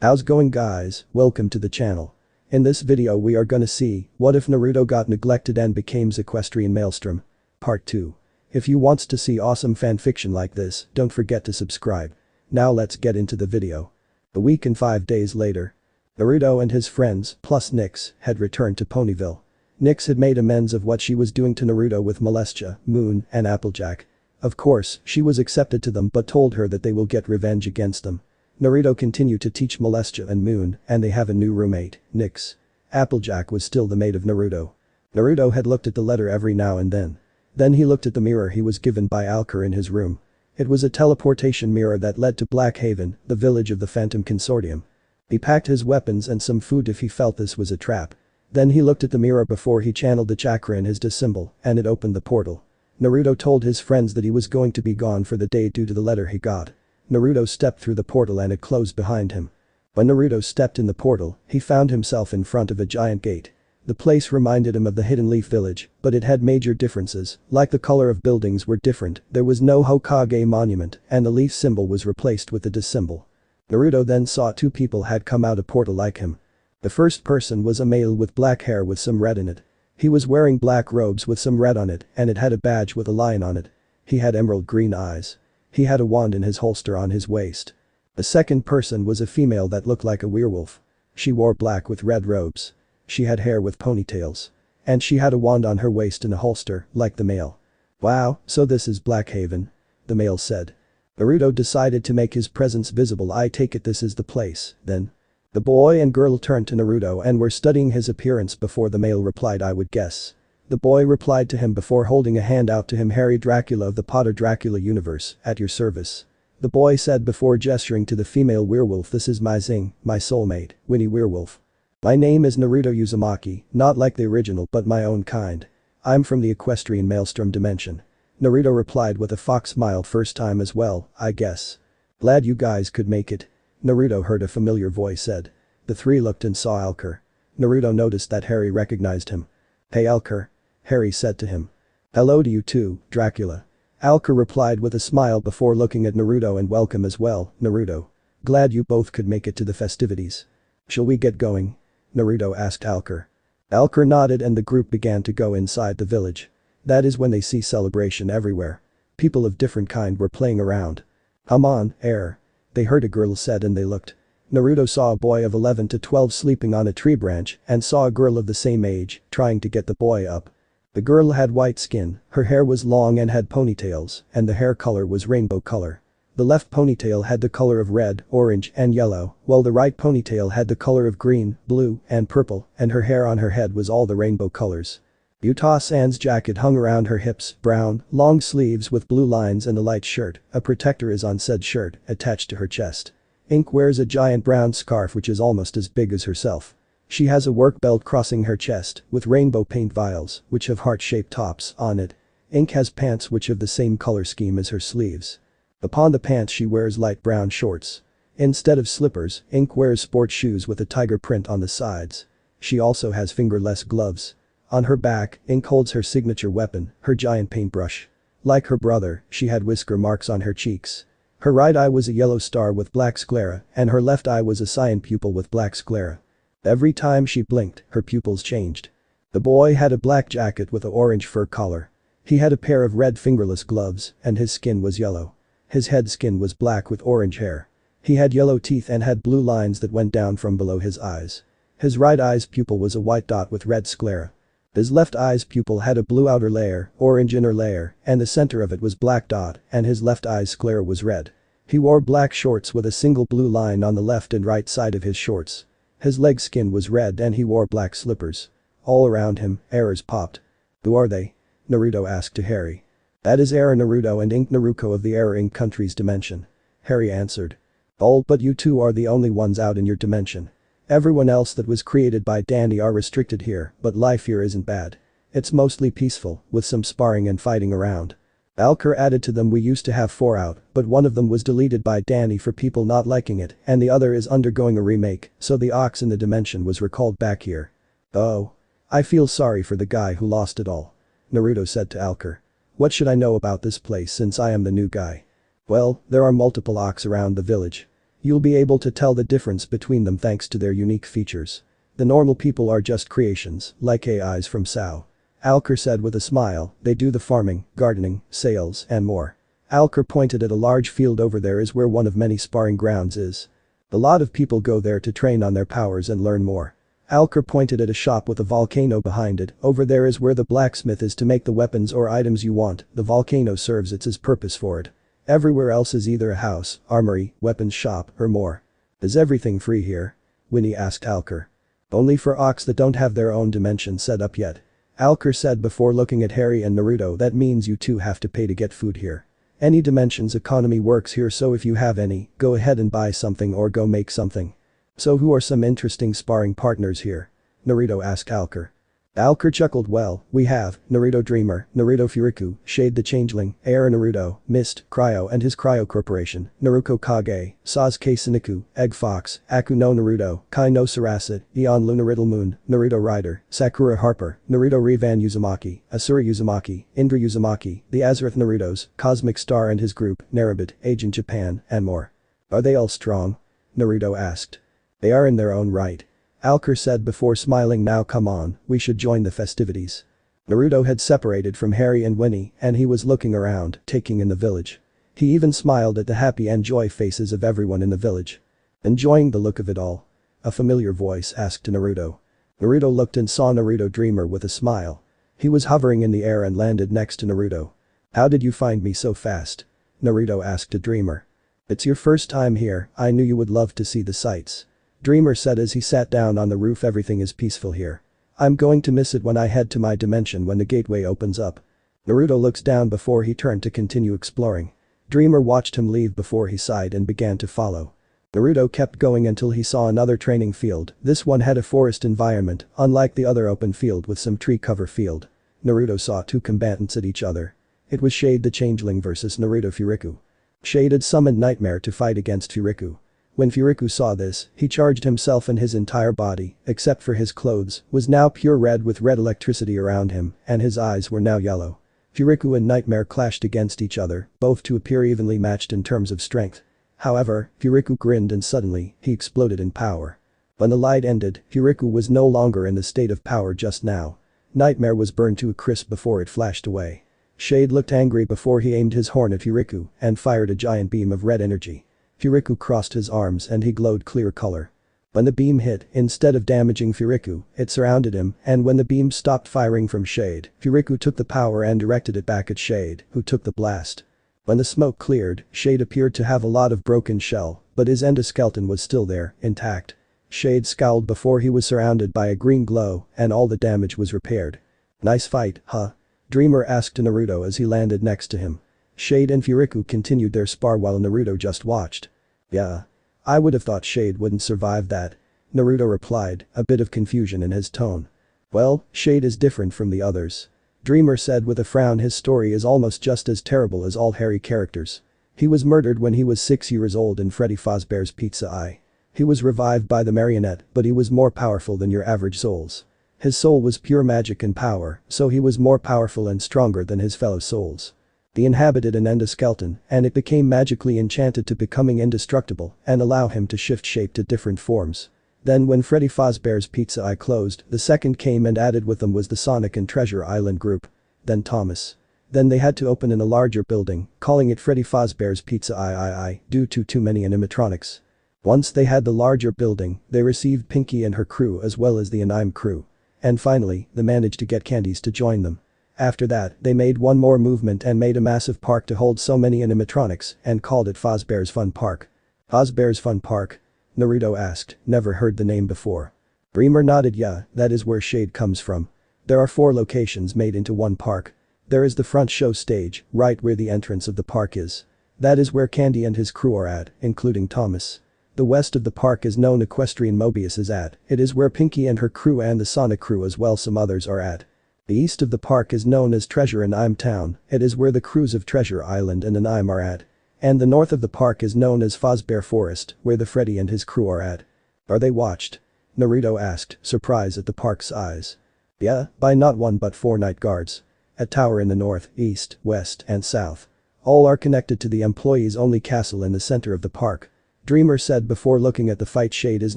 How's going guys, welcome to the channel. In this video we are gonna see, what if Naruto got neglected and became Equestrian Maelstrom? Part 2. If you wants to see awesome fanfiction like this, don't forget to subscribe. Now let's get into the video. A week and 5 days later. Naruto and his friends, plus Nyx, had returned to Ponyville. Nyx had made amends of what she was doing to Naruto with Celestia, Moon, and Applejack. Of course, she was accepted to them but told her that they will get revenge against them. Naruto continued to teach Celestia and Moon, and they have a new roommate, Nyx. Applejack was still the mate of Naruto. Naruto had looked at the letter every now and then. Then he looked at the mirror he was given by Alker in his room. It was a teleportation mirror that led to Black Haven, the village of the Phantom Consortium. He packed his weapons and some food if he felt this was a trap. Then he looked at the mirror before he channeled the chakra in his symbol, and it opened the portal. Naruto told his friends that he was going to be gone for the day due to the letter he got. Naruto stepped through the portal and it closed behind him. When Naruto stepped in the portal, he found himself in front of a giant gate. The place reminded him of the Hidden Leaf Village, but it had major differences, like the color of buildings were different, there was no Hokage monument, and the leaf symbol was replaced with the dis symbol. Naruto then saw two people had come out a portal like him. The first person was a male with black hair with some red in it. He was wearing black robes with some red on it, and it had a badge with a lion on it. He had emerald green eyes. He had a wand in his holster on his waist. The second person was a female that looked like a werewolf. She wore black with red robes. She had hair with ponytails. And she had a wand on her waist in a holster, like the male. Wow, so this is Black Haven? The male said. Naruto decided to make his presence visible. I take it this is the place, then. The boy and girl turned to Naruto and were studying his appearance before the male replied I would guess. The boy replied to him before holding a hand out to him Harry Dracula of the Potter Dracula universe, at your service. The boy said before gesturing to the female werewolf this is my Zing, my soulmate, Winnie Werewolf. My name is Naruto Uzumaki, not like the original but my own kind. I'm from the Equestrian Maelstrom dimension. Naruto replied with a fox smile first time as well, I guess. Glad you guys could make it. Naruto heard a familiar voice said. The three looked and saw Alker. Naruto noticed that Harry recognized him. Hey Alker. Harry said to him. Hello to you too, Dracula. Alker replied with a smile before looking at Naruto and welcome as well, Naruto. Glad you both could make it to the festivities. Shall we get going? Naruto asked Alker. Alker nodded and the group began to go inside the village. That is when they see celebration everywhere. People of different kind were playing around. Come on, air. They heard a girl said and they looked. Naruto saw a boy of 11 to 12 sleeping on a tree branch and saw a girl of the same age trying to get the boy up. The girl had white skin, her hair was long and had ponytails, and the hair color was rainbow color. The left ponytail had the color of red, orange, and yellow, while the right ponytail had the color of green, blue, and purple, and her hair on her head was all the rainbow colors. Yuta-san's jacket hung around her hips, brown, long sleeves with blue lines and a light shirt, a protector is on said shirt, attached to her chest. Ink wears a giant brown scarf which is almost as big as herself. She has a work belt crossing her chest, with rainbow paint vials, which have heart-shaped tops, on it. Ink has pants which have the same color scheme as her sleeves. Upon the pants she wears light brown shorts. Instead of slippers, Ink wears sports shoes with a tiger print on the sides. She also has fingerless gloves. On her back, Ink holds her signature weapon, her giant paintbrush. Like her brother, she had whisker marks on her cheeks. Her right eye was a yellow star with black sclera, and her left eye was a cyan pupil with black sclera. Every time she blinked, her pupils changed. The boy had a black jacket with an orange fur collar. He had a pair of red fingerless gloves, and his skin was yellow. His head skin was black with orange hair. He had yellow teeth and had blue lines that went down from below his eyes. His right eye's pupil was a white dot with red sclera. His left eye's pupil had a blue outer layer, orange inner layer, and the center of it was black dot, and his left eye's sclera was red. He wore black shorts with a single blue line on the left and right side of his shorts. His leg skin was red and he wore black slippers. All around him, arrows popped. Who are they? Naruto asked to Harry. That is Era Naruto and Ink Naruko of the Era Ink Countries dimension. Harry answered. Oh, but you two are the only ones out in your dimension. Everyone else that was created by Danny are restricted here, but life here isn't bad. It's mostly peaceful, with some sparring and fighting around. Alker added to them we used to have 4 out, but one of them was deleted by Danny for people not liking it and the other is undergoing a remake, so the ox in the dimension was recalled back here. Oh. I feel sorry for the guy who lost it all. Naruto said to Alker. What should I know about this place since I am the new guy? Well, there are multiple ox around the village. You'll be able to tell the difference between them thanks to their unique features. The normal people are just creations, like AIs from SAO. Alker said with a smile, they do the farming, gardening, sales, and more. Alker pointed at a large field over there is where one of many sparring grounds is. A lot of people go there to train on their powers and learn more. Alker pointed at a shop with a volcano behind it, over there is where the blacksmith is to make the weapons or items you want, the volcano serves its purpose for it. Everywhere else is either a house, armory, weapons shop, or more. Is everything free here? Winnie asked Alker. Only for Ox that don't have their own dimension set up yet. Alker said before looking at Harry and Naruto, that means you two have to pay to get food here. Any dimensions economy works here, so if you have any, go ahead and buy something or go make something. So who are some interesting sparring partners here? Naruto asked Alker. Alker chuckled, well, we have Naruto Dreamer, Naruto Furiku, Shade the Changeling, Air Naruto, Mist, Cryo and his Cryo Corporation, Naruko Kage, Sasuke Soniku, Egg Fox, Aku no Naruto, Kai no Saraset, Eon Luna Riddle Moon, Naruto Rider, Sakura Harper, Naruto Revan Uzumaki, Asura Uzumaki, Indra Uzumaki, the Azeroth Narutos, Cosmic Star and his group, Narabit, Agent Japan, and more. Are they all strong? Naruto asked. They are in their own right. Alker said before smiling, now come on, we should join the festivities. Naruto had separated from Harry and Winnie and he was looking around, taking in the village. He even smiled at the happy and joy faces of everyone in the village. Enjoying the look of it all? A familiar voice asked Naruto. Naruto looked and saw Naruto Dreamer with a smile. He was hovering in the air and landed next to Naruto. How did you find me so fast? Naruto asked a Dreamer. It's your first time here, I knew you would love to see the sights. Dreamer said as he sat down on the roof, everything is peaceful here. I'm going to miss it when I head to my dimension when the gateway opens up. Naruto looks down before he turned to continue exploring. Dreamer watched him leave before he sighed and began to follow. Naruto kept going until he saw another training field. This one had a forest environment, unlike the other open field with some tree cover field. Naruto saw two combatants at each other. It was Shade the Changeling versus Naruto Furiku. Shade had summoned Nightmare to fight against Furiku. When Furiku saw this, he charged himself, and his entire body, except for his clothes, was now pure red with red electricity around him, and his eyes were now yellow. Furiku and Nightmare clashed against each other, both to appear evenly matched in terms of strength. However, Furiku grinned and suddenly, he exploded in power. When the light ended, Furiku was no longer in the state of power just now. Nightmare was burned to a crisp before it flashed away. Shade looked angry before he aimed his horn at Furiku and fired a giant beam of red energy. Furiku crossed his arms and he glowed clear color. When the beam hit, instead of damaging Furiku, it surrounded him, and when the beam stopped firing from Shade, Furiku took the power and directed it back at Shade, who took the blast. When the smoke cleared, Shade appeared to have a lot of broken shell, but his endoskeleton was still there, intact. Shade scowled before he was surrounded by a green glow, and all the damage was repaired. Nice fight, huh? Dreamer asked Naruto as he landed next to him. Shade and Furiku continued their spar while Naruto just watched. Yeah. I would have thought Shade wouldn't survive that. Naruto replied, a bit of confusion in his tone. Well, Shade is different from the others. Dreamer said with a frown, his story is almost just as terrible as all Harry characters. He was murdered when he was 6 years old in Freddy Fazbear's Pizza Eye. He was revived by the marionette, but he was more powerful than your average souls. His soul was pure magic and power, so he was more powerful and stronger than his fellow souls. He inhabited an endoskeleton, and it became magically enchanted to becoming indestructible and allow him to shift shape to different forms. Then when Freddy Fazbear's Pizza Eye closed, the second came and added with them was the Sonic and Treasure Island group. Then Thomas. Then they had to open in a larger building, calling it Freddy Fazbear's Pizza Eye due to too many animatronics. Once they had the larger building, they received Pinky and her crew as well as the Anime crew. And finally, they managed to get Candies to join them. After that, they made one more movement and made a massive park to hold so many animatronics and called it Fazbear's Fun Park. Fazbear's Fun Park? Naruto asked, never heard the name before. Dreamer nodded, yeah, that is where Shade comes from. There are 4 locations made into one park. There is the front show stage, right where the entrance of the park is. That is where Candy and his crew are at, including Thomas. The west of the park is known Equestrian Mobius is at, it is where Pinky and her crew and the Sonic crew as well some others are at. The east of the park is known as Treasure and Anime Town, it is where the crews of Treasure Island and Anime are at. And the north of the park is known as Fazbear Forest, where the Freddy and his crew are at. Are they watched? Naruto asked, surprised at the park's size. Yeah, by not 1 but 4 night guards. A tower in the north, east, west, and south. All are connected to the employees-only castle in the center of the park. Dreamer said before looking at the fight. Shade is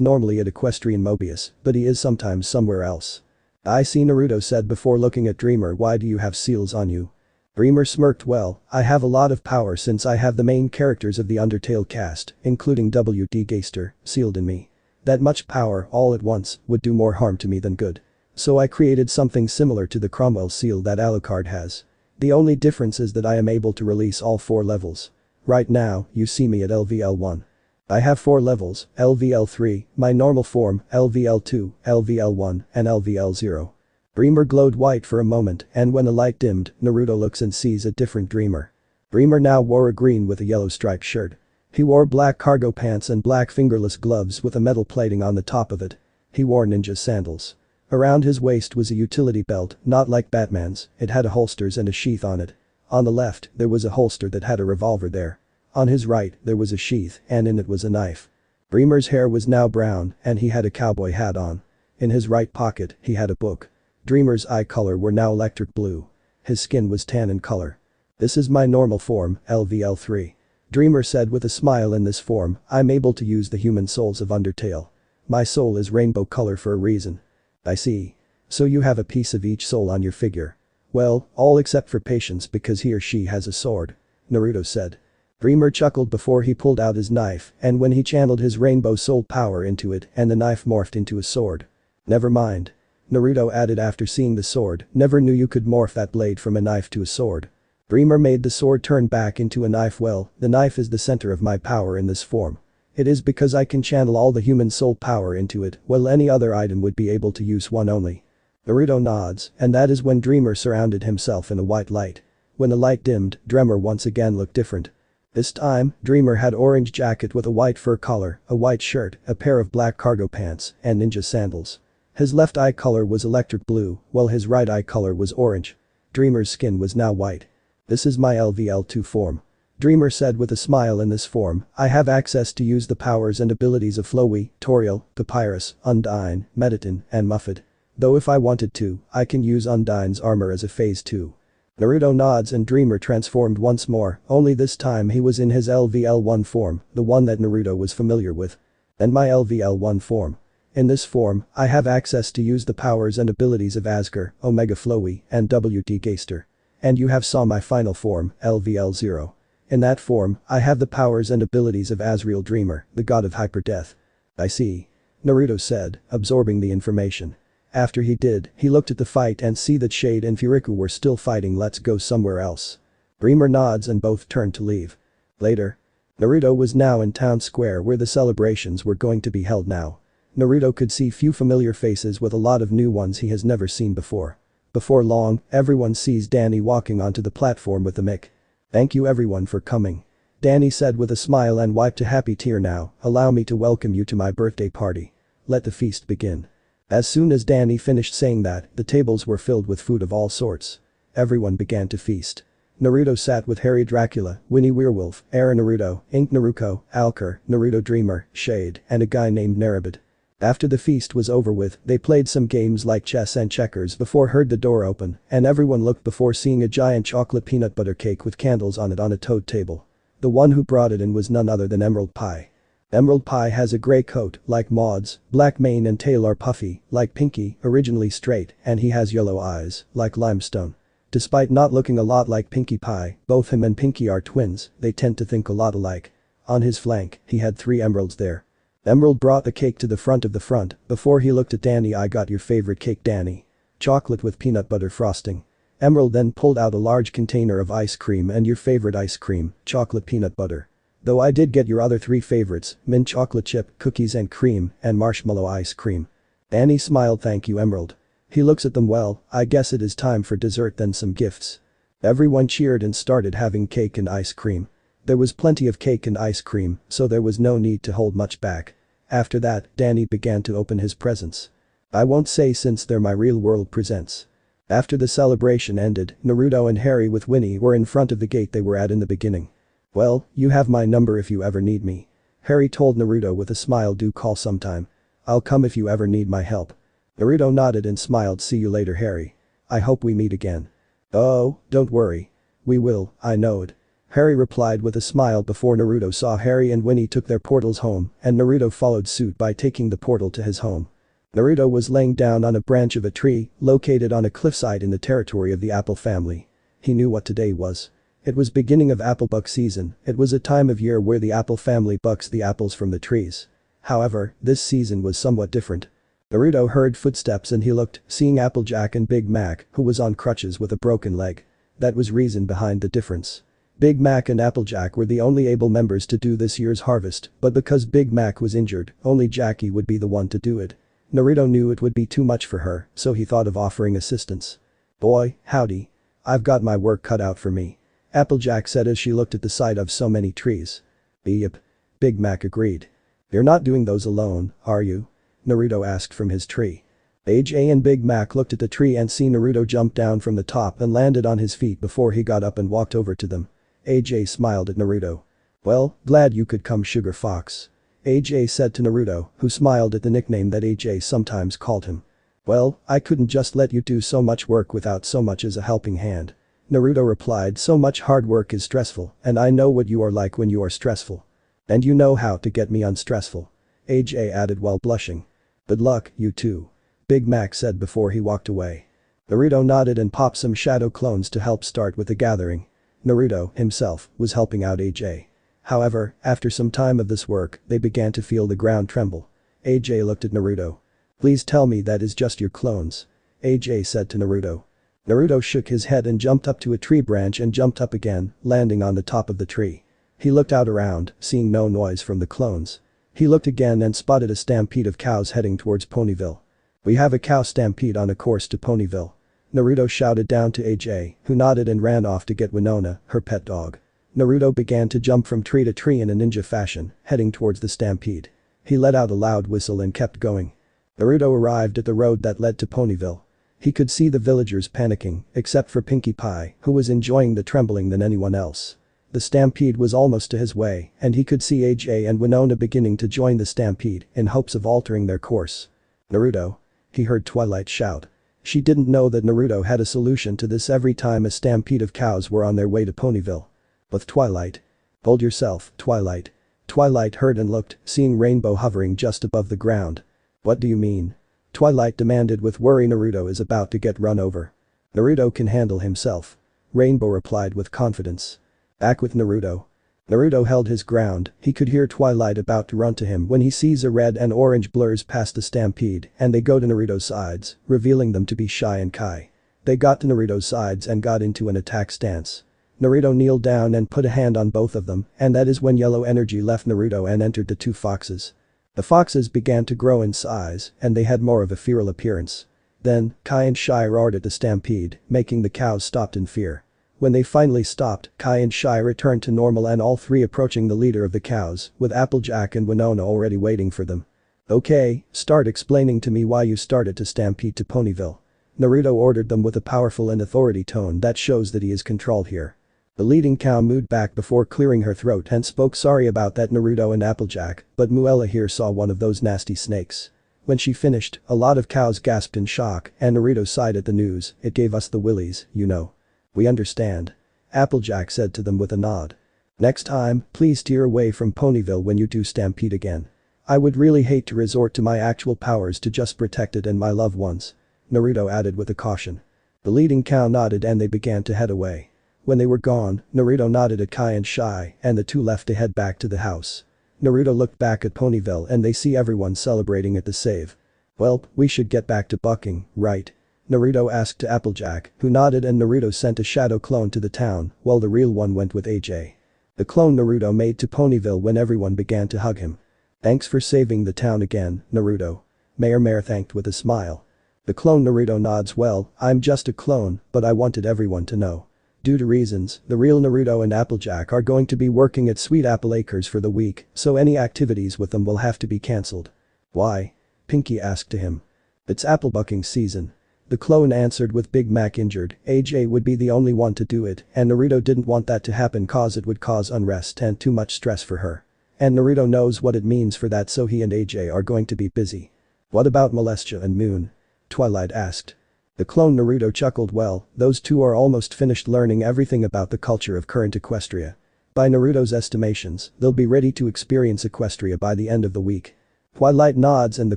normally at Equestrian Mobius, but he is sometimes somewhere else. I see. Naruto said before looking at Dreamer. Why do you have seals on you? Dreamer smirked. Well, I have a lot of power since I have the main characters of the Undertale cast, including W.D. Geister, sealed in me. That much power all at once would do more harm to me than good. So I created something similar to the Cromwell seal that Alucard has. The only difference is that I am able to release all 4 levels. Right now, you see me at LVL1. I have 4 levels, LVL3, my normal form, LVL2, LVL1, and LVL0. Dreamer glowed white for a moment, and when the light dimmed, Naruto looks and sees a different Dreamer. Dreamer now wore a green with a yellow striped shirt. He wore black cargo pants and black fingerless gloves with a metal plating on the top of it. He wore ninja sandals. Around his waist was a utility belt, not like Batman's, it had holsters and a sheath on it. On the left, there was a holster that had a revolver there. On his right, there was a sheath, and in it was a knife. Dreamer's hair was now brown, and he had a cowboy hat on. In his right pocket, he had a book. Dreamer's eye color were now electric blue. His skin was tan in color. This is my normal form, LVL3. Dreamer said with a smile. In this form, I'm able to use the human souls of Undertale. My soul is rainbow color for a reason. I see. So you have a piece of each soul on your figure. Well, all except for Patience because he or she has a sword. Naruto said. Dreamer chuckled before he pulled out his knife, and when he channeled his rainbow soul power into it and the knife morphed into a sword. Never mind. Naruto added after seeing the sword, never knew you could morph that blade from a knife to a sword. Dreamer made the sword turn back into a knife. Well, the knife is the center of my power in this form. It is because I can channel all the human soul power into it, while any other item would be able to use one only. Naruto nods, and that is when Dreamer surrounded himself in a white light. When the light dimmed, Dreamer once again looked different. This time, Dreamer had orange jacket with a white fur collar, a white shirt, a pair of black cargo pants, and ninja sandals. His left eye color was electric blue, while his right eye color was orange. Dreamer's skin was now white. This is my LVL2 form. Dreamer said with a smile. In this form, I have access to use the powers and abilities of Flowey, Toriel, Papyrus, Undyne, Mediton, and Muffet. Though if I wanted to, I can use Undyne's armor as a phase 2. Naruto nods and Dreamer transformed once more, only this time he was in his LVL1 form, the one that Naruto was familiar with. And my LVL1 form. In this form, I have access to use the powers and abilities of Asger, Omega Flowey, and W.D. Geister. And you have saw my final form, LVL0. In that form, I have the powers and abilities of Azrael Dreamer, the god of hyperdeath. I see. Naruto said, absorbing the information. After he did, he looked at the fight and see that Shade and Furiku were still fighting. Let's go somewhere else. Dreamer nods and both turned to leave. Later. Naruto was now in town square where the celebrations were going to be held now. Naruto could see few familiar faces with a lot of new ones he has never seen before. Before long, everyone sees Danny walking onto the platform with the mic. Thank you everyone for coming. Danny said with a smile and wiped a happy tear. Now, allow me to welcome you to my birthday party. Let the feast begin. As soon as Danny finished saying that, the tables were filled with food of all sorts. Everyone began to feast. Naruto sat with Harry Dracula, Winnie Werewolf, Aaron Naruto, Ink Naruko, Alker, Naruto Dreamer, Shade, and a guy named Narabid. After the feast was over with, they played some games like chess and checkers before heard the door open, and everyone looked before seeing a giant chocolate peanut butter cake with candles on it on a toad table. The one who brought it in was none other than Emerald Pie. Emerald Pie has a grey coat, like Maud's, black mane and tail are puffy, like Pinky, originally straight, and he has yellow eyes, like Limestone. Despite not looking a lot like Pinkie Pie, both him and Pinky are twins, they tend to think a lot alike. On his flank, he had 3 emeralds there. Emerald brought the cake to the front before he looked at Danny. I got your favorite cake, Danny. Chocolate with peanut butter frosting. Emerald then pulled out a large container of ice cream and your favorite ice cream, chocolate peanut butter. Though I did get your other 3 favorites, mint chocolate chip, cookies and cream, and marshmallow ice cream. Danny smiled. Thank you, Emerald. He looks at them. Well, I guess it is time for dessert then some gifts. Everyone cheered and started having cake and ice cream. There was plenty of cake and ice cream, so there was no need to hold much back. After that, Danny began to open his presents. I won't say since they're my real-world presents. After the celebration ended, Naruto and Harry with Winnie were in front of the gate they were at in the beginning. Well, you have my number if you ever need me. Harry told Naruto with a smile. Do call sometime. I'll come if you ever need my help. Naruto nodded and smiled. See you later, Harry. I hope we meet again. Oh, don't worry. We will, I know it. Harry replied with a smile before Naruto saw Harry and Winnie took their portals home and Naruto followed suit by taking the portal to his home. Naruto was laying down on a branch of a tree located on a cliffside in the territory of the Apple family. He knew what today was. It was beginning of apple buck season. It was a time of year where the Apple family bucks the apples from the trees. However, this season was somewhat different. Naruto heard footsteps and he looked, seeing Applejack and Big Mac, who was on crutches with a broken leg. That was reason behind the difference. Big Mac and Applejack were the only able members to do this year's harvest, but because Big Mac was injured, only Jackie would be the one to do it. Naruto knew it would be too much for her, so he thought of offering assistance. "Boy, howdy. I've got my work cut out for me," Applejack said as she looked at the sight of so many trees. "Yep," Big Mac agreed. "You're not doing those alone, are you?" Naruto asked from his tree. AJ and Big Mac looked at the tree and see Naruto jump down from the top and landed on his feet before he got up and walked over to them. AJ smiled at Naruto. "Well, glad you could come, Sugar Fox," AJ said to Naruto, who smiled at the nickname that AJ sometimes called him. "Well, I couldn't just let you do so much work without so much as a helping hand," Naruto replied. "So much hard work is stressful, and I know what you are like when you are stressful. And you know how to get me unstressful," AJ added while blushing. "Good luck, you two," Big Mac said before he walked away. Naruto nodded and popped some shadow clones to help start with the gathering. Naruto, himself, was helping out AJ. However, after some time of this work, they began to feel the ground tremble. AJ looked at Naruto. "Please tell me that is just your clones," AJ said to Naruto. Naruto shook his head and jumped up to a tree branch and jumped up again, landing on the top of the tree. He looked out around, seeing no noise from the clones. He looked again and spotted a stampede of cows heading towards Ponyville. "We have a cow stampede on a course to Ponyville," Naruto shouted down to AJ, who nodded and ran off to get Winona, her pet dog. Naruto began to jump from tree to tree in a ninja fashion, heading towards the stampede. He let out a loud whistle and kept going. Naruto arrived at the road that led to Ponyville. He could see the villagers panicking, except for Pinkie Pie, who was enjoying the trembling than anyone else. The stampede was almost to his way, and he could see AJ and Winona beginning to join the stampede in hopes of altering their course. "Naruto," he heard Twilight shout. She didn't know that Naruto had a solution to this every time a stampede of cows were on their way to Ponyville. "But Twilight. Hold yourself, Twilight." Twilight heard and looked, seeing Rainbow hovering just above the ground. "What do you mean?" Twilight demanded with worry. "Naruto is about to get run over. Naruto can handle himself," Rainbow replied with confidence. "Back with Naruto." Naruto held his ground. He could hear Twilight about to run to him when he sees a red and orange blurs past the stampede and they go to Naruto's sides, revealing them to be Shai and Kai. They got to Naruto's sides and got into an attack stance. Naruto kneeled down and put a hand on both of them, and that is when yellow energy left Naruto and entered the two foxes. The foxes began to grow in size and they had more of a feral appearance. Then, Kai and Shai roared at the stampede, making the cows stop in fear. When they finally stopped, Kai and Shai returned to normal and all three approaching the leader of the cows, with Applejack and Winona already waiting for them. "Okay, start explaining to me why you started to stampede to Ponyville," Naruto ordered them with a powerful and authority tone that shows that he is controlled here. The leading cow moved back before clearing her throat and spoke sorry about that Naruto and Applejack, but Muella here saw one of those nasty snakes. When she finished, a lot of cows gasped in shock and Naruto sighed at the news. "It gave us the willies, you know." "We understand," Applejack said to them with a nod. "Next time, please steer away from Ponyville when you do stampede again. I would really hate to resort to my actual powers to just protect it and my loved ones," Naruto added with a caution. The leading cow nodded and they began to head away. When they were gone, Naruto nodded at Kai and Shai and the two left to head back to the house. Naruto looked back at Ponyville and they see everyone celebrating at the save. "Well, we should get back to bucking, right?" Naruto asked to Applejack, who nodded, and Naruto sent a shadow clone to the town while the real one went with AJ. The clone Naruto made to Ponyville when everyone began to hug him. "Thanks for saving the town again, Naruto," Mayor thanked with a smile. The clone Naruto nods. "Well, I'm just a clone, but I wanted everyone to know. Due to reasons, the real Naruto and Applejack are going to be working at Sweet Apple Acres for the week, so any activities with them will have to be cancelled." "Why?" Pinkie asked to him. "It's apple bucking season." The clone answered. With Big Mac injured, AJ would be the only one to do it and Naruto didn't want that to happen cause it would cause unrest and too much stress for her. And Naruto knows what it means for that, so he and AJ are going to be busy. "What about Celestia and Moon?" Twilight asked. The clone Naruto chuckled. "Well, those two are almost finished learning everything about the culture of current Equestria. By Naruto's estimations, they'll be ready to experience Equestria by the end of the week. Twilight nods and the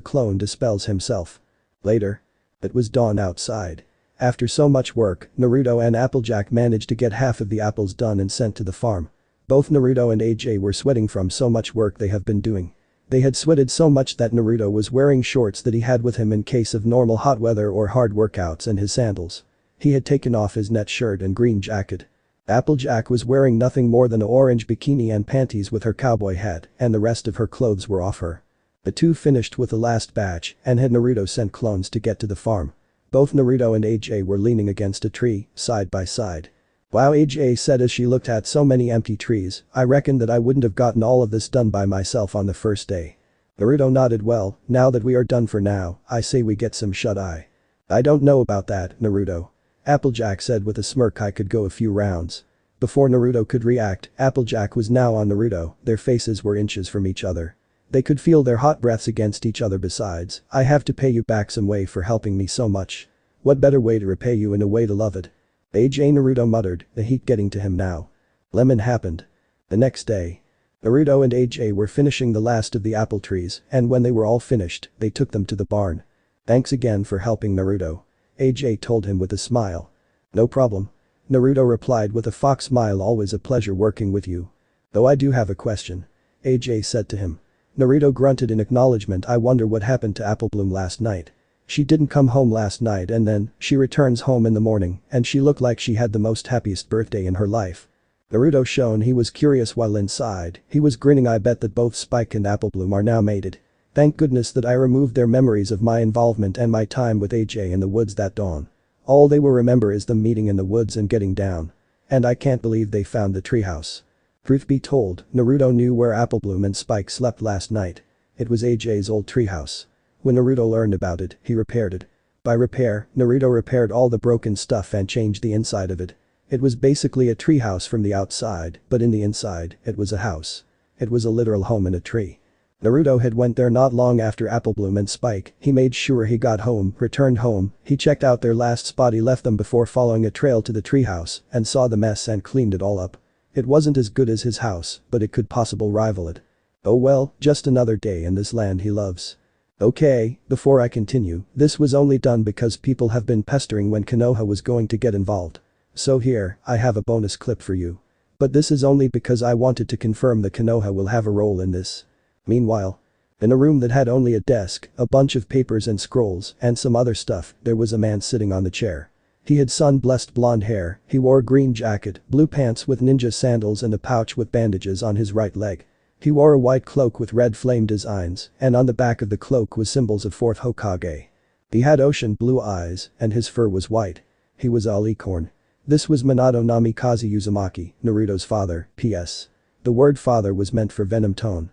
clone dispels himself. Later. It was dawn outside. After so much work, Naruto and Applejack managed to get half of the apples done and sent to the farm. Both Naruto and AJ were sweating from so much work they have been doing. They had sweated so much that Naruto was wearing shorts that he had with him in case of normal hot weather or hard workouts and his sandals. He had taken off his net shirt and green jacket. Applejack was wearing nothing more than an orange bikini and panties with her cowboy hat, and the rest of her clothes were off her. The two finished with the last batch and had Naruto sent clones to get to the farm. Both Naruto and AJ were leaning against a tree, side by side. Wow, AJ said as she looked at so many empty trees, I reckon that I wouldn't have gotten all of this done by myself on the first day. Naruto nodded. Well, now that we are done for now, I say we get some shut-eye. I don't know about that, Naruto. Applejack said with a smirk. I could go a few rounds. Before Naruto could react, Applejack was now on Naruto, their faces were inches from each other. They could feel their hot breaths against each other. Besides, I have to pay you back some way for helping me so much. What better way to repay you in a way to love it? AJ, Naruto muttered, the heat getting to him now. Lemon happened. The next day. Naruto and AJ were finishing the last of the apple trees, and when they were all finished, they took them to the barn. Thanks again for helping, Naruto. AJ told him with a smile. No problem. Naruto replied with a fox smile. Always a pleasure working with you. Though I do have a question. AJ said to him. Naruto grunted in acknowledgement. I wonder what happened to Applebloom last night. She didn't come home last night and then she returns home in the morning and she looked like she had the most happiest birthday in her life. Naruto shone he was curious while inside, he was grinning. I bet that both Spike and Applebloom are now mated. Thank goodness that I removed their memories of my involvement and my time with AJ in the woods that dawn. All they will remember is them meeting in the woods and getting down. And I can't believe they found the treehouse. Truth be told, Naruto knew where Applebloom and Spike slept last night. It was AJ's old treehouse. When Naruto learned about it, he repaired it. By repair, Naruto repaired all the broken stuff and changed the inside of it. It was basically a treehouse from the outside, but in the inside, it was a house. It was a literal home in a tree. Naruto had went there not long after Applebloom and Spike, he made sure he got home, returned home, he checked out their last spot. He left them before following a trail to the treehouse and saw the mess and cleaned it all up. It wasn't as good as his house, but it could possibly rival it. Oh well, just another day in this land he loves. Okay, before I continue, this was only done because people have been pestering when Konoha was going to get involved. So here, I have a bonus clip for you. But this is only because I wanted to confirm that Konoha will have a role in this. Meanwhile, in a room that had only a desk, a bunch of papers and scrolls, and some other stuff, there was a man sitting on the chair. He had sun-blessed blonde hair, he wore a green jacket, blue pants with ninja sandals and a pouch with bandages on his right leg. He wore a white cloak with red flame designs, and on the back of the cloak was symbols of 4th Hokage. He had ocean blue eyes, and his fur was white. He was a licorn. This was Minato Namikaze Uzumaki, Naruto's father, P.S. The word father was meant for venom tone.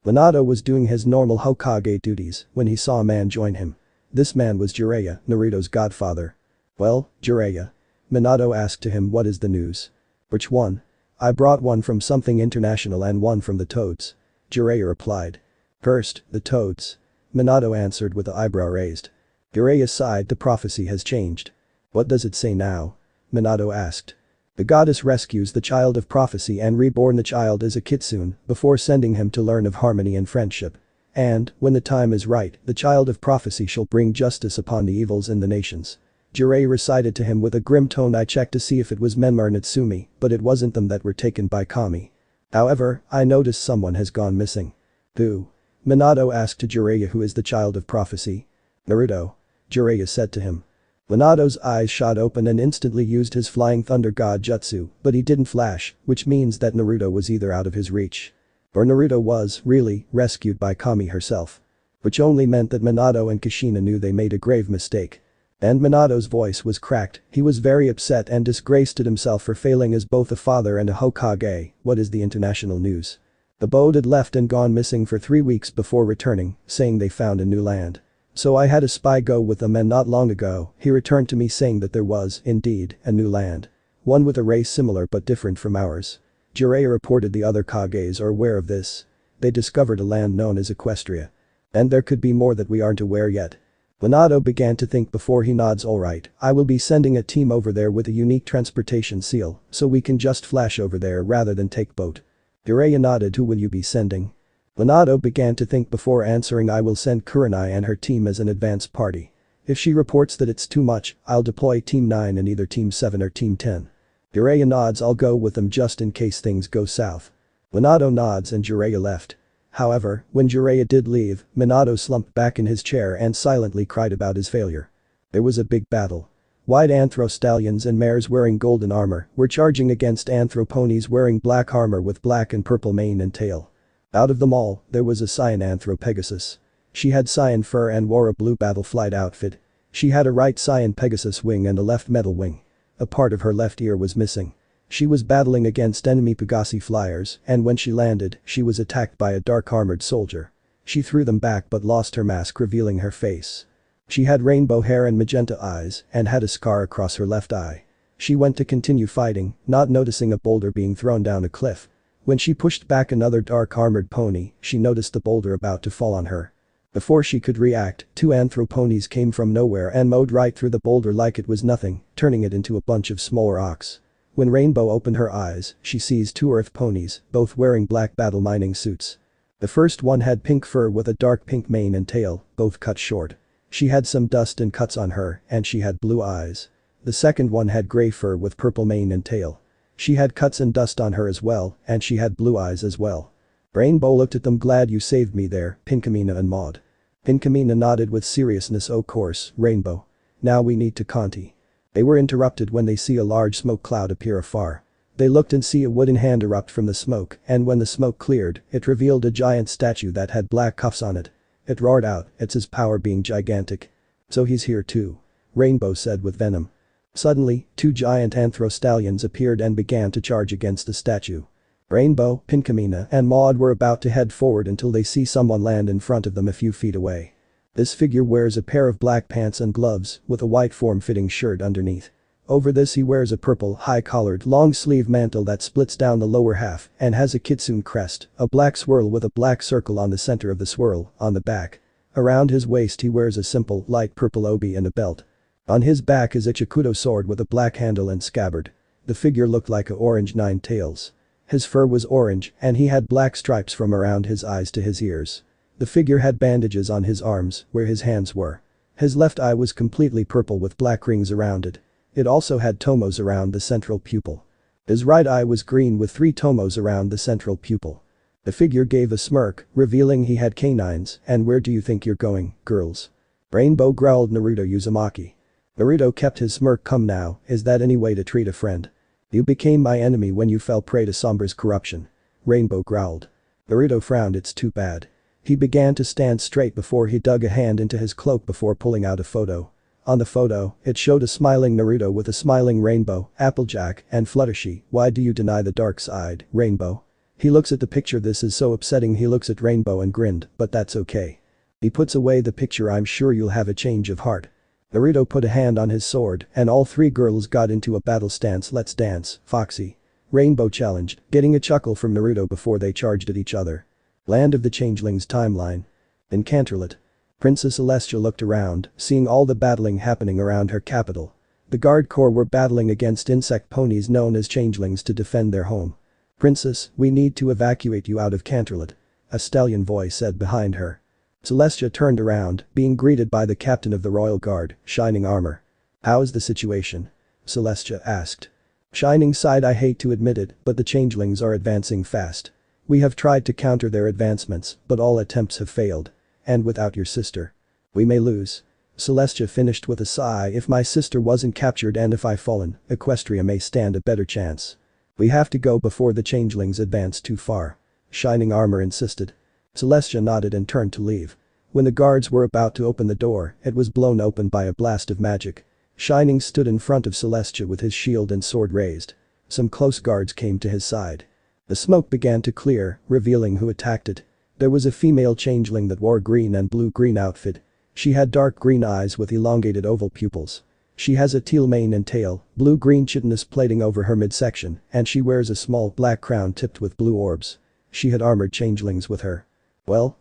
Minato was doing his normal Hokage duties when he saw a man join him. This man was Jiraiya, Naruto's godfather. Well, Jiraiya? Minato asked to him, what is the news? Which one? I brought one from something international and one from the Toads. Jiraiya replied. First, the Toads. Minato answered with the eyebrow raised. Jiraiya sighed. The prophecy has changed. What does it say now? Minato asked. The goddess rescues the child of prophecy and reborn the child as a kitsune before sending him to learn of harmony and friendship. And, when the time is right, the child of prophecy shall bring justice upon the evils in the nations. Jiraiya recited to him with a grim tone. I checked to see if it was Menma or Natsumi, but it wasn't them that were taken by Kami. However, I noticed someone has gone missing. Who? Minato asked to Jiraiya. Who is the child of prophecy? Naruto. Jiraiya said to him. Minato's eyes shot open and instantly used his flying thunder god jutsu, but he didn't flash, which means that Naruto was either out of his reach. Or Naruto was, really, rescued by Kami herself. Which only meant that Minato and Kushina knew they made a grave mistake. And Minato's voice was cracked, he was very upset and disgraced at himself for failing as both a father and a Hokage. What is the international news? The boat had left and gone missing for 3 weeks before returning, saying they found a new land. So I had a spy go with them and not long ago, he returned to me saying that there was, indeed, a new land. One with a race similar but different from ours. Jiraiya reported the other Kages are aware of this. They discovered a land known as Equestria. And there could be more that we aren't aware yet. Minato began to think before he nods. Alright, I will be sending a team over there with a unique transportation seal, so we can just flash over there rather than take boat. Jiraiya nodded. Who will you be sending? Minato began to think before answering. I will send Kurenai and her team as an advance party. If she reports that it's too much, I'll deploy Team 9 and either Team 7 or Team 10. Jiraiya nods. I'll go with them just in case things go south. Minato nods and Jiraiya left. However, when Jiraiya did leave, Minato slumped back in his chair and silently cried about his failure. There was a big battle. White Anthro stallions and mares wearing golden armor were charging against Anthro ponies wearing black armor with black and purple mane and tail. Out of them all, there was a cyan Anthro Pegasus. She had cyan fur and wore a blue battle flight outfit. She had a right cyan Pegasus wing and a left metal wing. A part of her left ear was missing. She was battling against enemy Pegasi flyers, and when she landed, she was attacked by a dark armored soldier. She threw them back but lost her mask, revealing her face. She had rainbow hair and magenta eyes and had a scar across her left eye. She went to continue fighting, not noticing a boulder being thrown down a cliff. When she pushed back another dark armored pony, she noticed the boulder about to fall on her. Before she could react, 2 Anthro ponies came from nowhere and mowed right through the boulder like it was nothing, turning it into a bunch of smaller rocks. When Rainbow opened her eyes, she sees 2 earth ponies, both wearing black battle mining suits. The first one had pink fur with a dark pink mane and tail, both cut short. She had some dust and cuts on her, and she had blue eyes. The second one had gray fur with purple mane and tail. She had cuts and dust on her as well, and she had blue eyes as well. Rainbow looked at them. Glad you saved me there, Pinkamena and Maud. Pinkamena nodded with seriousness. Oh course, Rainbow. Now we need to Conti. They were interrupted when they see a large smoke cloud appear afar. They looked and see a wooden hand erupt from the smoke, and when the smoke cleared, it revealed a giant statue that had black cuffs on it. It roared out, it's his power being gigantic. So he's here too. Rainbow said with venom. Suddenly, 2 giant Anthro stallions appeared and began to charge against the statue. Rainbow, Pinkamena, and Maud were about to head forward until they see someone land in front of them a few feet away. This figure wears a pair of black pants and gloves, with a white form-fitting shirt underneath. Over this he wears a purple, high-collared, long-sleeve mantle that splits down the lower half and has a kitsune crest, a black swirl with a black circle on the center of the swirl, on the back. Around his waist he wears a simple, light purple obi and a belt. On his back is a Chikudo sword with a black handle and scabbard. The figure looked like a orange nine-tails. His fur was orange and he had black stripes from around his eyes to his ears. The figure had bandages on his arms, where his hands were. His left eye was completely purple with black rings around it. It also had tomos around the central pupil. His right eye was green with 3 tomos around the central pupil. The figure gave a smirk, revealing he had canines. And where do you think you're going, girls? Rainbow growled. Naruto Uzumaki. Naruto kept his smirk. Come now, is that any way to treat a friend? You became my enemy when you fell prey to Sombra's corruption. Rainbow growled. Naruto frowned. It's too bad. He began to stand straight before he dug a hand into his cloak before pulling out a photo. On the photo, it showed a smiling Naruto with a smiling Rainbow, Applejack, and Fluttershy. Why do you deny the dark side, Rainbow? He looks at the picture. This is so upsetting. He looks at Rainbow and grinned, but that's okay. He puts away the picture. I'm sure you'll have a change of heart. Naruto put a hand on his sword and all 3 girls got into a battle stance. Let's dance, Foxy. Rainbow challenged, getting a chuckle from Naruto before they charged at each other. Land of the Changelings timeline. In Canterlot. Princess Celestia looked around, seeing all the battling happening around her capital. The Guard Corps were battling against insect ponies known as Changelings to defend their home. Princess, we need to evacuate you out of Canterlot. A stallion voice said behind her. Celestia turned around, being greeted by the captain of the Royal Guard, Shining Armor. How is the situation? Celestia asked. Shining sighed. I hate to admit it, but the Changelings are advancing fast. We have tried to counter their advancements, but all attempts have failed. And without your sister, we may lose. Celestia finished with a sigh. If my sister wasn't captured and if I've fallen, Equestria may stand a better chance. We have to go before the Changelings advance too far. Shining Armor insisted. Celestia nodded and turned to leave. When the guards were about to open the door, it was blown open by a blast of magic. Shining stood in front of Celestia with his shield and sword raised. Some close guards came to his side. The smoke began to clear, revealing who attacked it. There was a female changeling that wore green and blue-green outfit. She had dark green eyes with elongated oval pupils. She has a teal mane and tail, blue-green chitinous plating over her midsection, and she wears a small black crown tipped with blue orbs. She had armored changelings with her. Well.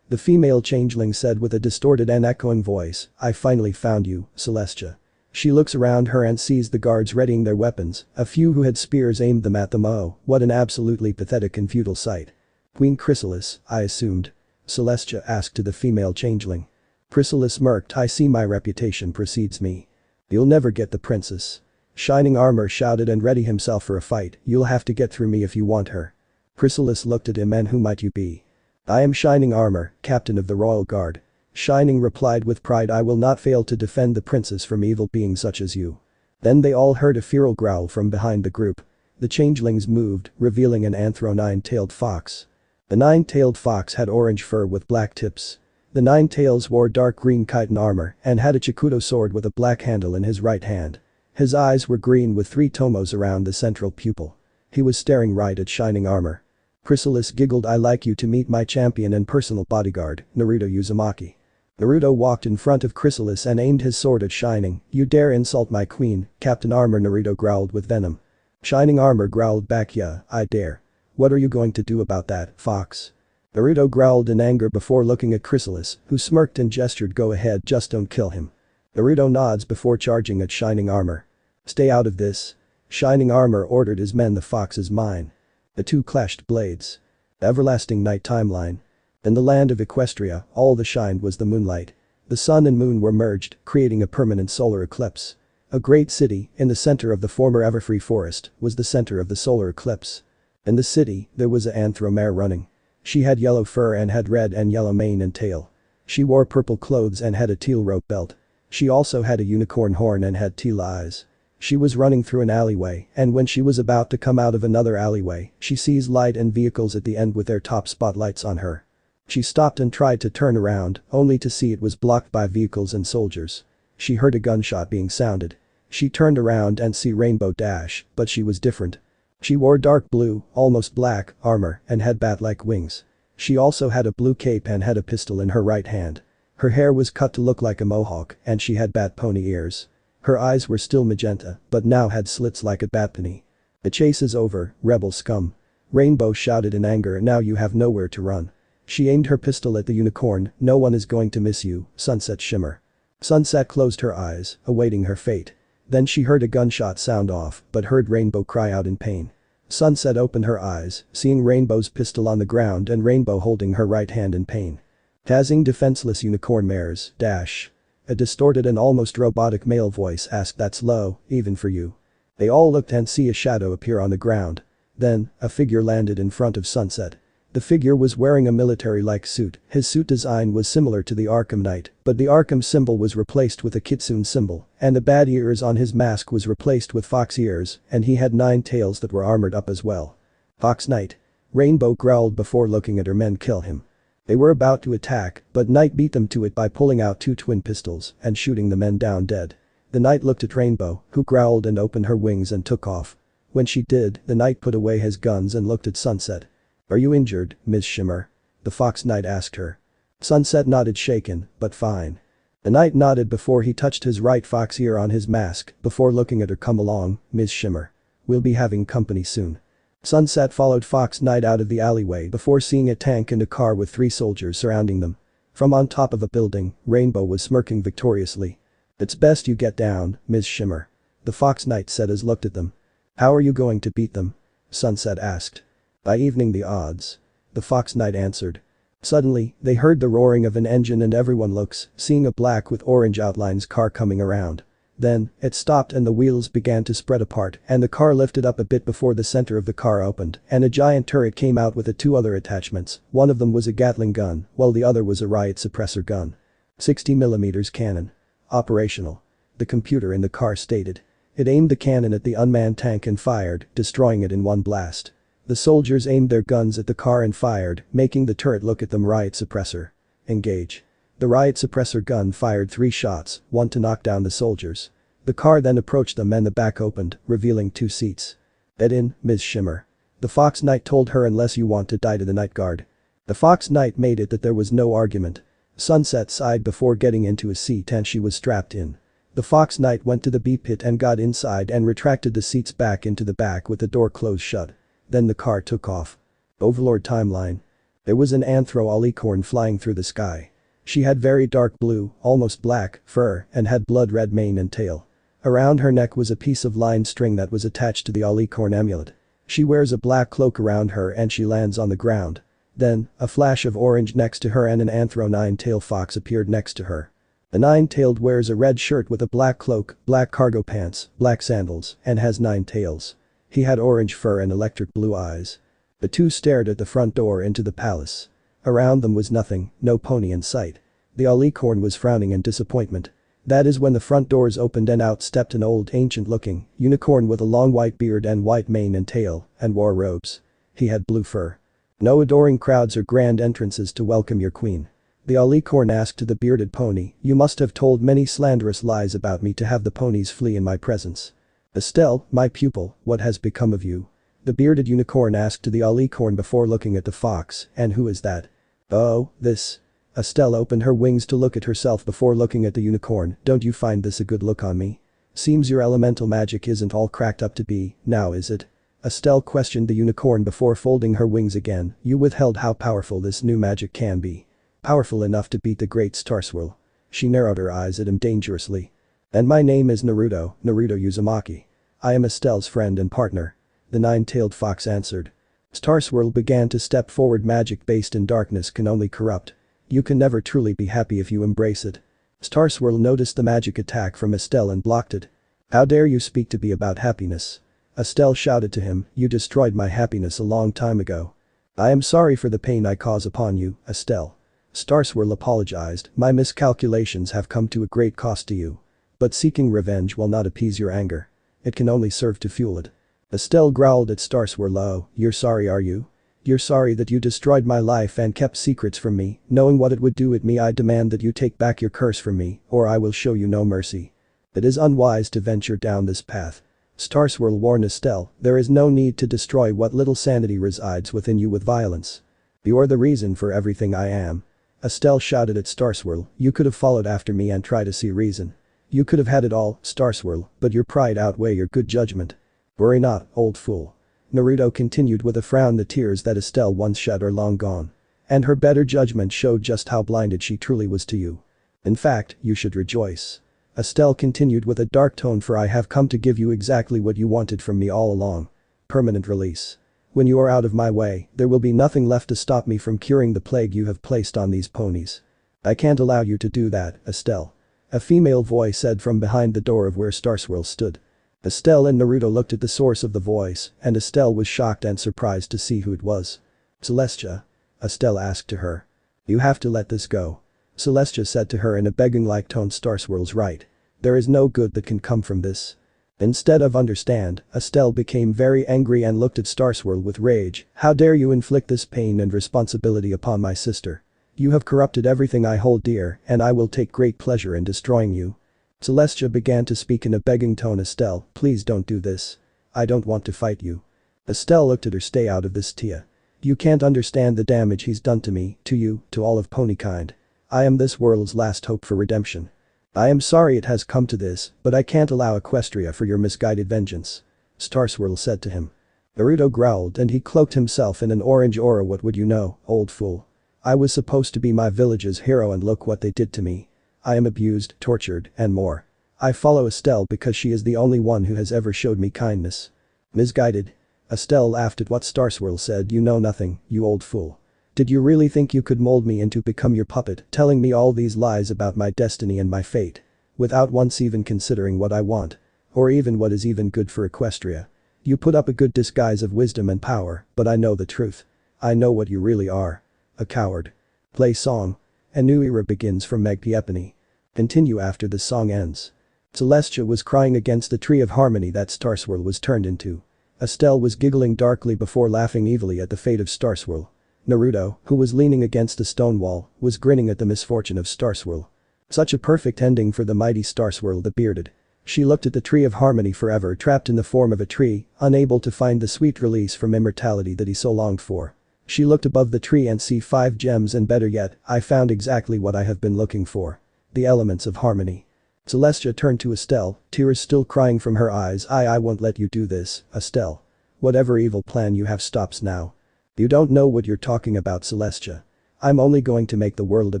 The female changeling said with a distorted and echoing voice, "I finally found you, Celestia." She looks around her and sees the guards readying their weapons, a few who had spears aimed them at them. Oh, what an absolutely pathetic and futile sight. "Queen Chrysalis, I assumed?" Celestia asked to the female changeling. Chrysalis smirked. "I see my reputation precedes me. You'll never get the princess." Shining Armor shouted and ready himself for a fight. "You'll have to get through me if you want her." Chrysalis looked at him. "And who might you be?" "I am Shining Armor, captain of the royal guard." Shining replied with pride, "I will not fail to defend the princess from evil beings such as you." Then they all heard a feral growl from behind the group. The changelings moved, revealing an Anthro nine-tailed fox. The nine-tailed fox had orange fur with black tips. The nine tails wore dark green chitin armor and had a chikudo sword with a black handle in his right hand. His eyes were green with 3 tomos around the central pupil. He was staring right at Shining Armor. Chrysalis giggled, "I like you to meet my champion and personal bodyguard, Naruto Uzumaki." Naruto walked in front of Chrysalis and aimed his sword at Shining. "You dare insult my queen, Captain Armor?" Naruto growled with venom. Shining Armor growled back, "Yeah, I dare. What are you going to do about that, fox?" Naruto growled in anger before looking at Chrysalis, who smirked and gestured, "Go ahead, just don't kill him." Naruto nods before charging at Shining Armor. "Stay out of this." Shining Armor ordered his men. "The fox is mine." The two clashed blades. Everlasting night timeline. In the land of Equestria, all that shined was the moonlight. The sun and moon were merged, creating a permanent solar eclipse. A great city, in the center of the former Everfree forest, was the center of the solar eclipse. In the city, there was a Anthro mare running. She had yellow fur and had red and yellow mane and tail. She wore purple clothes and had a teal rope belt. She also had a unicorn horn and had teal eyes. She was running through an alleyway, and when she was about to come out of another alleyway, she sees light and vehicles at the end with their top spotlights on her. She stopped and tried to turn around, only to see it was blocked by vehicles and soldiers. She heard a gunshot being sounded. She turned around and see Rainbow Dash, but she was different. She wore dark blue, almost black, armor and had bat-like wings. She also had a blue cape and had a pistol in her right hand. Her hair was cut to look like a mohawk and she had bat pony ears. Her eyes were still magenta, but now had slits like a bat penny. "The chase is over, rebel scum." Rainbow shouted in anger, "Now you have nowhere to run." She aimed her pistol at the unicorn. "No one is going to miss you, Sunset Shimmer." Sunset closed her eyes, awaiting her fate. Then she heard a gunshot sound off, but heard Rainbow cry out in pain. Sunset opened her eyes, seeing Rainbow's pistol on the ground and Rainbow holding her right hand in pain. "Tazzing defenseless unicorn mares, dash." A distorted and almost robotic male voice asked, "That's low, even for you." They all looked and see a shadow appear on the ground. Then, a figure landed in front of Sunset. The figure was wearing a military-like suit. His suit design was similar to the Arkham Knight, but the Arkham symbol was replaced with a kitsune symbol, and the bat ears on his mask was replaced with fox ears, and he had 9 tails that were armored up as well. "Fox Knight." Rainbow growled before looking at her men kill him. They were about to attack, but Knight beat them to it by pulling out 2 twin pistols and shooting the men down dead. The Knight looked at Rainbow, who growled and opened her wings and took off. When she did, the Knight put away his guns and looked at Sunset. "Are you injured, Ms. Shimmer?" the Fox Knight asked her. Sunset nodded, shaken, but fine. The Knight nodded before he touched his right fox ear on his mask before looking at her. "Come along, Ms. Shimmer. We'll be having company soon." Sunset followed Fox Knight out of the alleyway before seeing a tank and a car with 3 soldiers surrounding them. From on top of a building, Rainbow was smirking victoriously. "It's best you get down, Ms. Shimmer," the Fox Knight said as looked at them. "How are you going to beat them?" Sunset asked. "By evening the odds," the Fox Knight answered. Suddenly, they heard the roaring of an engine and everyone looks, seeing a black with orange outlines car coming around. Then, it stopped and the wheels began to spread apart and the car lifted up a bit before the center of the car opened and a giant turret came out with 2 other attachments. One of them was a Gatling gun, while the other was a riot suppressor gun. 60mm cannon. Operational. The computer in the car stated. It aimed the cannon at the unmanned tank and fired, destroying it in one blast. The soldiers aimed their guns at the car and fired, making the turret look at them. Riot suppressor. Engage. The riot suppressor gun fired 3 shots, 1 to knock down the soldiers. The car then approached them and the back opened, revealing 2 seats. "Get in, Ms. Shimmer," the Fox Knight told her, "unless you want to die to the Night Guard." The Fox Knight made it that there was no argument. Sunset sighed before getting into a seat and she was strapped in. The Fox Knight went to the B pit and got inside and retracted the seats back into the back with the door closed shut. Then the car took off. Overlord timeline. There was an Anthro Equestrian flying through the sky. She had very dark blue, almost black, fur and had blood-red mane and tail. Around her neck was a piece of line string that was attached to the Equestrian amulet. She wears a black cloak around her and she lands on the ground. Then, a flash of orange next to her and an Anthro nine-tailed fox appeared next to her. The nine-tailed wears a red shirt with a black cloak, black cargo pants, black sandals, and has 9 tails. He had orange fur and electric blue eyes. The two stared at the front door into the palace. Around them was nothing, no pony in sight. The Equestrian was frowning in disappointment. That is when the front doors opened and out stepped an old ancient-looking unicorn with a long white beard and white mane and tail, and wore robes. He had blue fur. No adoring crowds or grand entrances to welcome your queen. The Equestrian asked the bearded pony, "You must have told many slanderous lies about me to have the ponies flee in my presence." "Estelle, my pupil, what has become of you?" The bearded unicorn asked the Equestrian before looking at the fox, "And who is that?" "Oh, this." Estelle opened her wings to look at herself before looking at the unicorn. "Don't you find this a good look on me? Seems your elemental magic isn't all cracked up to be, now is it?" Estelle questioned the unicorn before folding her wings again. "You withheld how powerful this new magic can be. Powerful enough to beat the great Starswirl." She narrowed her eyes at him dangerously. "And my name is Naruto, Naruto Uzumaki. I am Estelle's friend and partner." The nine-tailed fox answered. Starswirl began to step forward. Magic based in darkness can only corrupt. You can never truly be happy if you embrace it. Starswirl noticed the magic attack from Estelle and blocked it. "How dare you speak to me about happiness?" Estelle shouted to him, "You destroyed my happiness a long time ago." "I am sorry for the pain I cause upon you, Estelle." Starswirl apologized, "My miscalculations have come to a great cost to you. But seeking revenge will not appease your anger. It can only serve to fuel it." Estelle growled at Starswirl. "Oh, you're sorry, are you? You're sorry that you destroyed my life and kept secrets from me, knowing what it would do with me. I demand that you take back your curse from me, or I will show you no mercy." "It is unwise to venture down this path." Starswirl warned Estelle, "There is no need to destroy what little sanity resides within you with violence. You are the reason for everything I am." Estelle shouted at Starswirl, "You could have followed after me and tried to see reason. You could have had it all, Starswirl, but your pride outweigh your good judgment. Worry not, old fool." Naruto continued with a frown. The tears that Estelle once shed are long gone. And her better judgment showed just how blinded she truly was to you. In fact, you should rejoice. Estelle continued with a dark tone, "For I have come to give you exactly what you wanted from me all along. Permanent release. When you are out of my way, there will be nothing left to stop me from curing the plague you have placed on these ponies. I can't allow you to do that, Estelle." A female voice said from behind the door of where Starswirl stood. Estelle and Naruto looked at the source of the voice, and Estelle was shocked and surprised to see who it was. "Celestia?" Estelle asked to her. "You have to let this go." Celestia said to her in a begging-like tone. "Starswirl's right. There is no good that can come from this." Instead of understand, Estelle became very angry and looked at Starswirl with rage. "How dare you inflict this pain and responsibility upon my sister? You have corrupted everything I hold dear, and I will take great pleasure in destroying you." Celestia began to speak in a begging tone. "Estelle, please don't do this. I don't want to fight you." Estelle looked at her. "Stay out of this, Tia. You can't understand the damage he's done to me, to you, to all of ponykind. I am this world's last hope for redemption. I am sorry it has come to this, but I can't allow Equestria for your misguided vengeance," Starswirl said to him. Naruto growled and he cloaked himself in an orange aura. "What would you know, old fool? I was supposed to be my village's hero and look what they did to me. I am abused, tortured, and more. I follow Estelle because she is the only one who has ever showed me kindness." "Misguided?" Estelle laughed at what Starswirl said. "You know nothing, you old fool. Did you really think you could mold me into become your puppet, telling me all these lies about my destiny and my fate? Without once even considering what I want. Or even what is even good for Equestria. You put up a good disguise of wisdom and power, but I know the truth. I know what you really are. A coward." Play song. A new era begins from Meg Epiphany. Continue after the song ends. Celestia was crying against the tree of harmony that Starswirl was turned into. Estelle was giggling darkly before laughing evilly at the fate of Starswirl. Naruto, who was leaning against a stone wall, was grinning at the misfortune of Starswirl. Such a perfect ending for the mighty Starswirl the bearded. She looked at the tree of harmony forever trapped in the form of a tree, unable to find the sweet release from immortality that he so longed for. She looked above the tree and see 5 gems and better yet, "I found exactly what I have been looking for. The elements of harmony." Celestia turned to Estelle, tears still crying from her eyes. I won't let you do this, Estelle. Whatever evil plan you have stops now." You don't know what you're talking about, Celestia. I'm only going to make the world a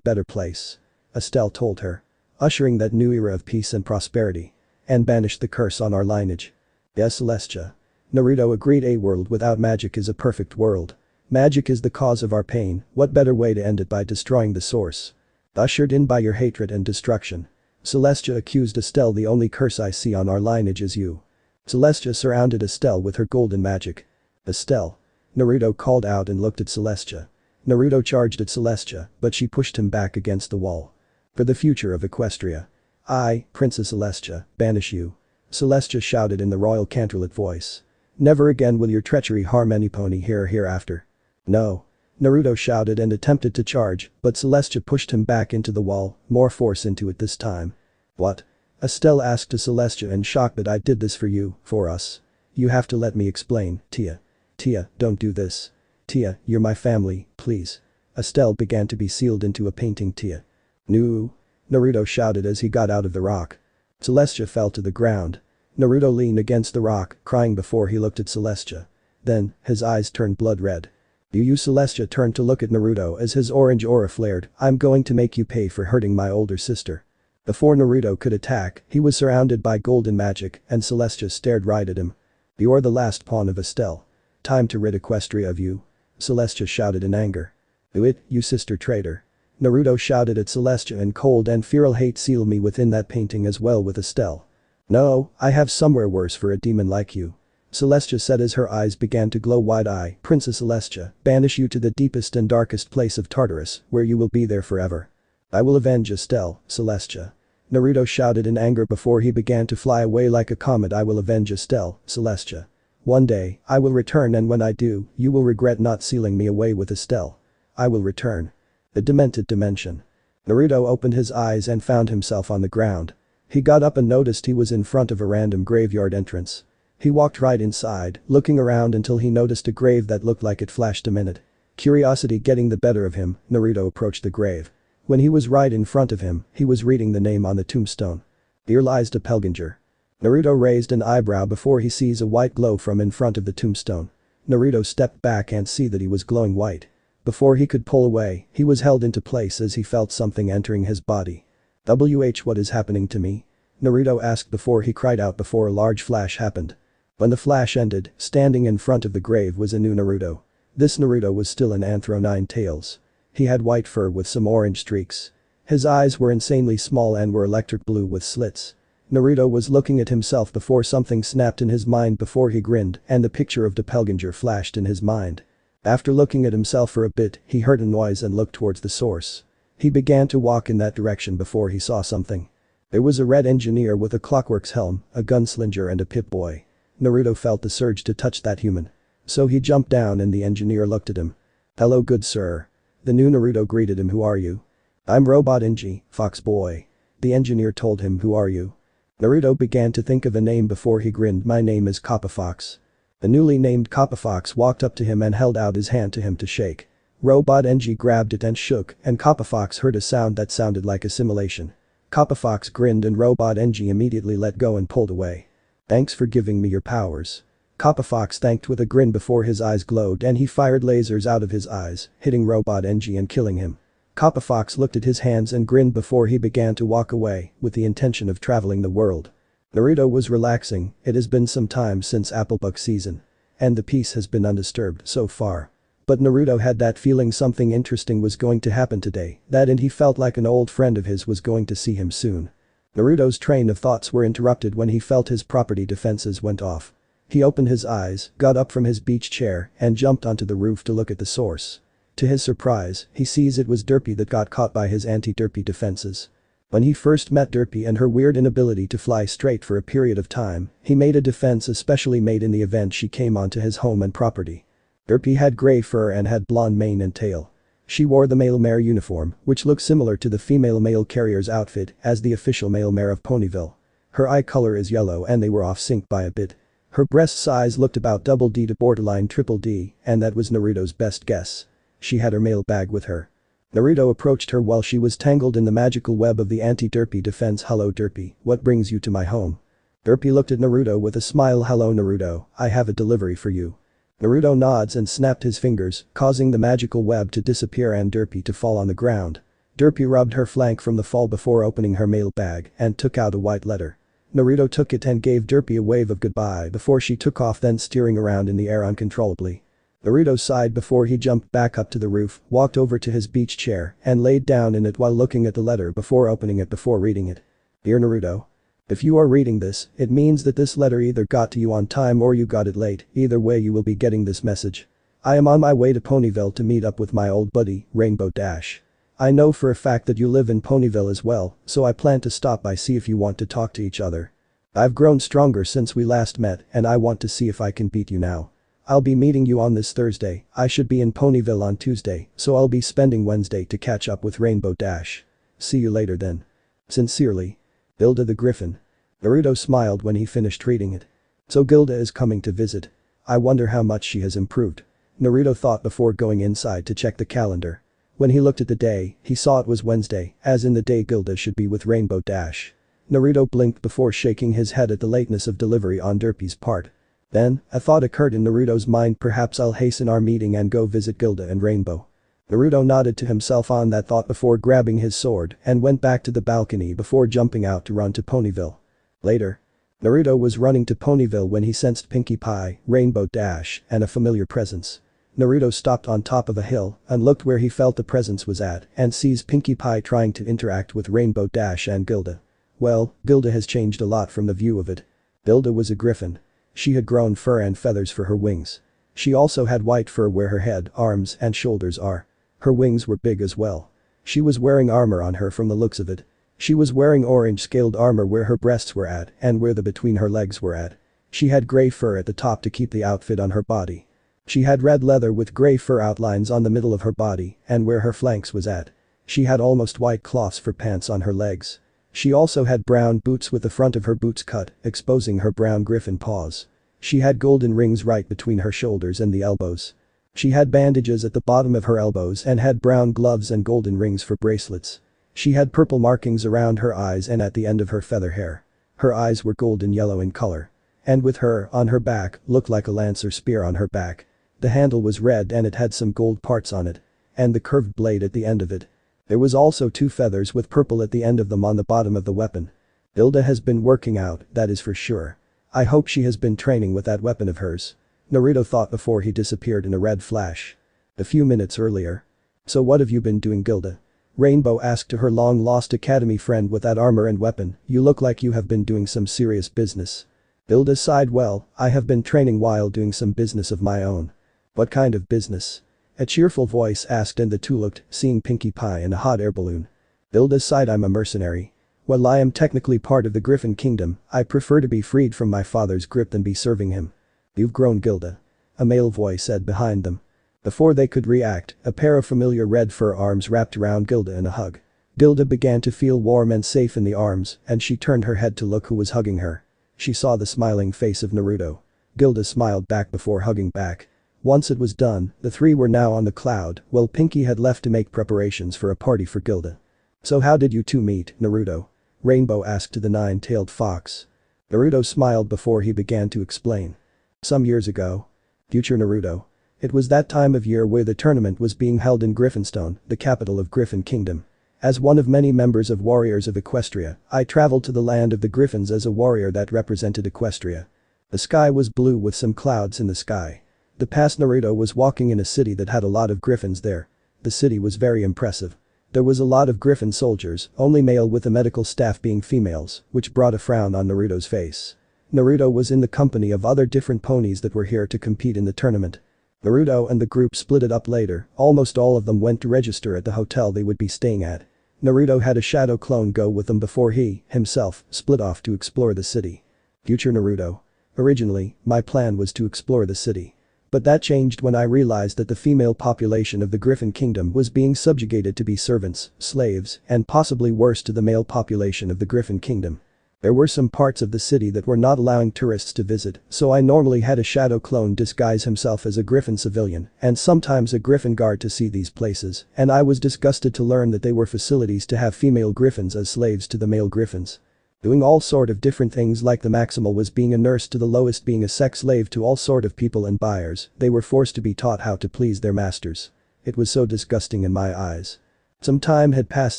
better place. Estelle told her. Ushering that new era of peace and prosperity. And banish the curse on our lineage. Yes, Celestia. Naruto agreed. A world without magic is a perfect world. Magic is the cause of our pain, what better way to end it by destroying the source? Ushered in by your hatred and destruction. Celestia accused Estelle. The only curse I see on our lineage is you. Celestia surrounded Estelle with her golden magic. Estelle. Naruto called out and looked at Celestia. Naruto charged at Celestia, but she pushed him back against the wall. For the future of Equestria. I, Princess Celestia, banish you. Celestia shouted in the royal canterlet voice. Never again will your treachery harm any pony here or hereafter. No. Naruto shouted and attempted to charge, but Celestia pushed him back into the wall, more force into it this time. What? Estelle asked to Celestia in shock. But I did this for you, for us. You have to let me explain, Tia. Tia, don't do this. Tia, you're my family, please. Estelle began to be sealed into a painting. Tia. No. Naruto shouted as he got out of the rock. Celestia fell to the ground. Naruto leaned against the rock, crying before he looked at Celestia. Then, his eyes turned blood red. You Celestia turned to look at Naruto as his orange aura flared. I'm going to make you pay for hurting my older sister. Before Naruto could attack, he was surrounded by golden magic and Celestia stared right at him. You're the last pawn of Estelle. Time to rid Equestria of you. Celestia shouted in anger. Do it, you sister traitor. Naruto shouted at Celestia in cold and feral hate. Seal me within that painting as well with Estelle. No, I have somewhere worse for a demon like you. Celestia said as her eyes began to glow wide-eye. Princess Celestia, banish you to the deepest and darkest place of Tartarus, where you will be there forever. I will avenge Estelle, Celestia. Naruto shouted in anger before he began to fly away like a comet. I will avenge Estelle, Celestia. One day, I will return, and when I do, you will regret not sealing me away with Estelle. I will return. The demented dimension. Naruto opened his eyes and found himself on the ground. He got up and noticed he was in front of a random graveyard entrance. He walked right inside, looking around until he noticed a grave that looked like it flashed a minute. Curiosity getting the better of him, Naruto approached the grave. When he was right in front of him, he was reading the name on the tombstone. Here lies Doppelganger. Naruto raised an eyebrow before he sees a white glow from in front of the tombstone. Naruto stepped back and see that he was glowing white. Before he could pull away, he was held into place as he felt something entering his body. What is happening to me? Naruto asked before he cried out before a large flash happened. When the flash ended, standing in front of the grave was a new Naruto. This Naruto was still in Anthro 9 tails. He had white fur with some orange streaks. His eyes were insanely small and were electric blue with slits. Naruto was looking at himself before something snapped in his mind before he grinned and the picture of Doppelganger flashed in his mind. After looking at himself for a bit, he heard a noise and looked towards the source. He began to walk in that direction before he saw something. There was a red engineer with a clockworks helm, a gunslinger and a Pip-Boy. Naruto felt the surge to touch that human. So he jumped down and the engineer looked at him. Hello good sir. The new Naruto greeted him. Who are you? I'm Robot Inji, Fox Boy. The engineer told him. Who are you? Naruto began to think of a name before he grinned. My name is Kappa Fox. The newly named Kappa Fox walked up to him and held out his hand to him to shake. Robot Enji grabbed it and shook and Kappa Fox heard a sound that sounded like assimilation. Kappa Fox grinned and Robot Enji immediately let go and pulled away. Thanks for giving me your powers. Kappa Fox thanked with a grin before his eyes glowed and he fired lasers out of his eyes, hitting Robot Enji and killing him. Kappa Fox looked at his hands and grinned before he began to walk away with the intention of traveling the world. Naruto was relaxing. It has been some time since Applebuck season. And the peace has been undisturbed so far. But Naruto had that feeling something interesting was going to happen today, and he felt like an old friend of his was going to see him soon. Naruto's train of thoughts were interrupted when he felt his property defenses went off. He opened his eyes, got up from his beach chair, and jumped onto the roof to look at the source. To his surprise, he sees it was Derpy that got caught by his anti-Derpy defenses. When he first met Derpy and her weird inability to fly straight for a period of time, he made a defense especially made in the event she came onto his home and property. Derpy had gray fur and had blonde mane and tail. She wore the male mare uniform, which looked similar to the female mail carrier's outfit as the official male mare of Ponyville. Her eye color is yellow and they were off sync by a bit. Her breast size looked about double D to borderline triple D, and that was Naruto's best guess. She had her mail bag with her. Naruto approached her while she was tangled in the magical web of the anti-Derpy defense. Hello Derpy, what brings you to my home? Derpy looked at Naruto with a smile. Hello Naruto, I have a delivery for you. Naruto nods and snapped his fingers, causing the magical web to disappear and Derpy to fall on the ground. Derpy rubbed her flank from the fall before opening her mail bag and took out a white letter. Naruto took it and gave Derpy a wave of goodbye before she took off, then steering around in the air uncontrollably. Naruto sighed before he jumped back up to the roof, walked over to his beach chair and laid down in it while looking at the letter before opening it before reading it. Dear Naruto. If you are reading this, it means that this letter either got to you on time or you got it late, either way you will be getting this message. I am on my way to Ponyville to meet up with my old buddy, Rainbow Dash. I know for a fact that you live in Ponyville as well, so I plan to stop by see if you want to talk to each other. I've grown stronger since we last met and I want to see if I can beat you now. I'll be meeting you on this Thursday, I should be in Ponyville on Tuesday, so I'll be spending Wednesday to catch up with Rainbow Dash. See you later then. Sincerely. Gilda the Griffin. Naruto smiled when he finished reading it. So Gilda is coming to visit. I wonder how much she has improved. Naruto thought before going inside to check the calendar. When he looked at the day, he saw it was Wednesday, as in the day Gilda should be with Rainbow Dash. Naruto blinked before shaking his head at the lateness of delivery on Derpy's part. Then, a thought occurred in Naruto's mind, perhaps I'll hasten our meeting and go visit Gilda and Rainbow. Naruto nodded to himself on that thought before grabbing his sword and went back to the balcony before jumping out to run to Ponyville. Later. Naruto was running to Ponyville when he sensed Pinkie Pie, Rainbow Dash, and a familiar presence. Naruto stopped on top of a hill and looked where he felt the presence was at and sees Pinkie Pie trying to interact with Rainbow Dash and Gilda. Well, Gilda has changed a lot from the view of it. Gilda was a griffin. She had grown fur and feathers for her wings. She also had white fur where her head, arms, and shoulders are. Her wings were big as well. She was wearing armor on her from the looks of it. She was wearing orange scaled armor where her breasts were at and where the between her legs were at. She had gray fur at the top to keep the outfit on her body. She had red leather with gray fur outlines on the middle of her body and where her flanks was at. She had almost white cloths for pants on her legs. She also had brown boots with the front of her boots cut, exposing her brown griffin paws. She had golden rings right between her shoulders and the elbows. She had bandages at the bottom of her elbows and had brown gloves and golden rings for bracelets. She had purple markings around her eyes and at the end of her feather hair. Her eyes were golden yellow in color. And with her, on her back, looked like a lance or spear on her back. The handle was red and it had some gold parts on it. And the curved blade at the end of it. There was also 2 feathers with purple at the end of them on the bottom of the weapon. Gilda has been working out, that is for sure. I hope she has been training with that weapon of hers. Naruto thought before he disappeared in a red flash. A few minutes earlier. So what have you been doing, Gilda? Rainbow asked to her long-lost academy friend with that armor and weapon, you look like you have been doing some serious business. Gilda sighed, well, I have been training while doing some business of my own. What kind of business? A cheerful voice asked and the two looked, seeing Pinkie Pie in a hot air balloon. Gilda sighed, I'm a mercenary. While I am technically part of the Griffin Kingdom, I prefer to be freed from my father's grip than be serving him. You've grown, Gilda. A male voice said behind them. Before they could react, a pair of familiar red fur arms wrapped around Gilda in a hug. Gilda began to feel warm and safe in the arms and she turned her head to look who was hugging her. She saw the smiling face of Naruto. Gilda smiled back before hugging back. Once it was done, the three were now on the cloud while Pinkie had left to make preparations for a party for Gilda. So how did you two meet, Naruto? Rainbow asked to the nine-tailed fox. Naruto smiled before he began to explain. Some years ago. Future Naruto. It was that time of year where the tournament was being held in Griffinstone, the capital of Griffin Kingdom. As one of many members of Warriors of Equestria, I traveled to the land of the Griffins as a warrior that represented Equestria. The sky was blue with some clouds in the sky. The past Naruto was walking in a city that had a lot of griffins there. The city was very impressive. There was a lot of griffin soldiers, only male with the medical staff being females, which brought a frown on Naruto's face. Naruto was in the company of other different ponies that were here to compete in the tournament. Naruto and the group split it up later, almost all of them went to register at the hotel they would be staying at. Naruto had a shadow clone go with them before he, himself, split off to explore the city. Future Naruto. Originally, my plan was to explore the city. But that changed when I realized that the female population of the Griffin Kingdom was being subjugated to be servants, slaves, and possibly worse to the male population of the Griffin Kingdom. There were some parts of the city that were not allowing tourists to visit, so I normally had a shadow clone disguise himself as a Griffin civilian and sometimes a Griffin guard to see these places, and I was disgusted to learn that they were facilities to have female Griffins as slaves to the male Griffins. Doing all sort of different things, like the maximal was being a nurse to the lowest being a sex slave to all sort of people and buyers. They were forced to be taught how to please their masters. It was so disgusting in my eyes. Some time had passed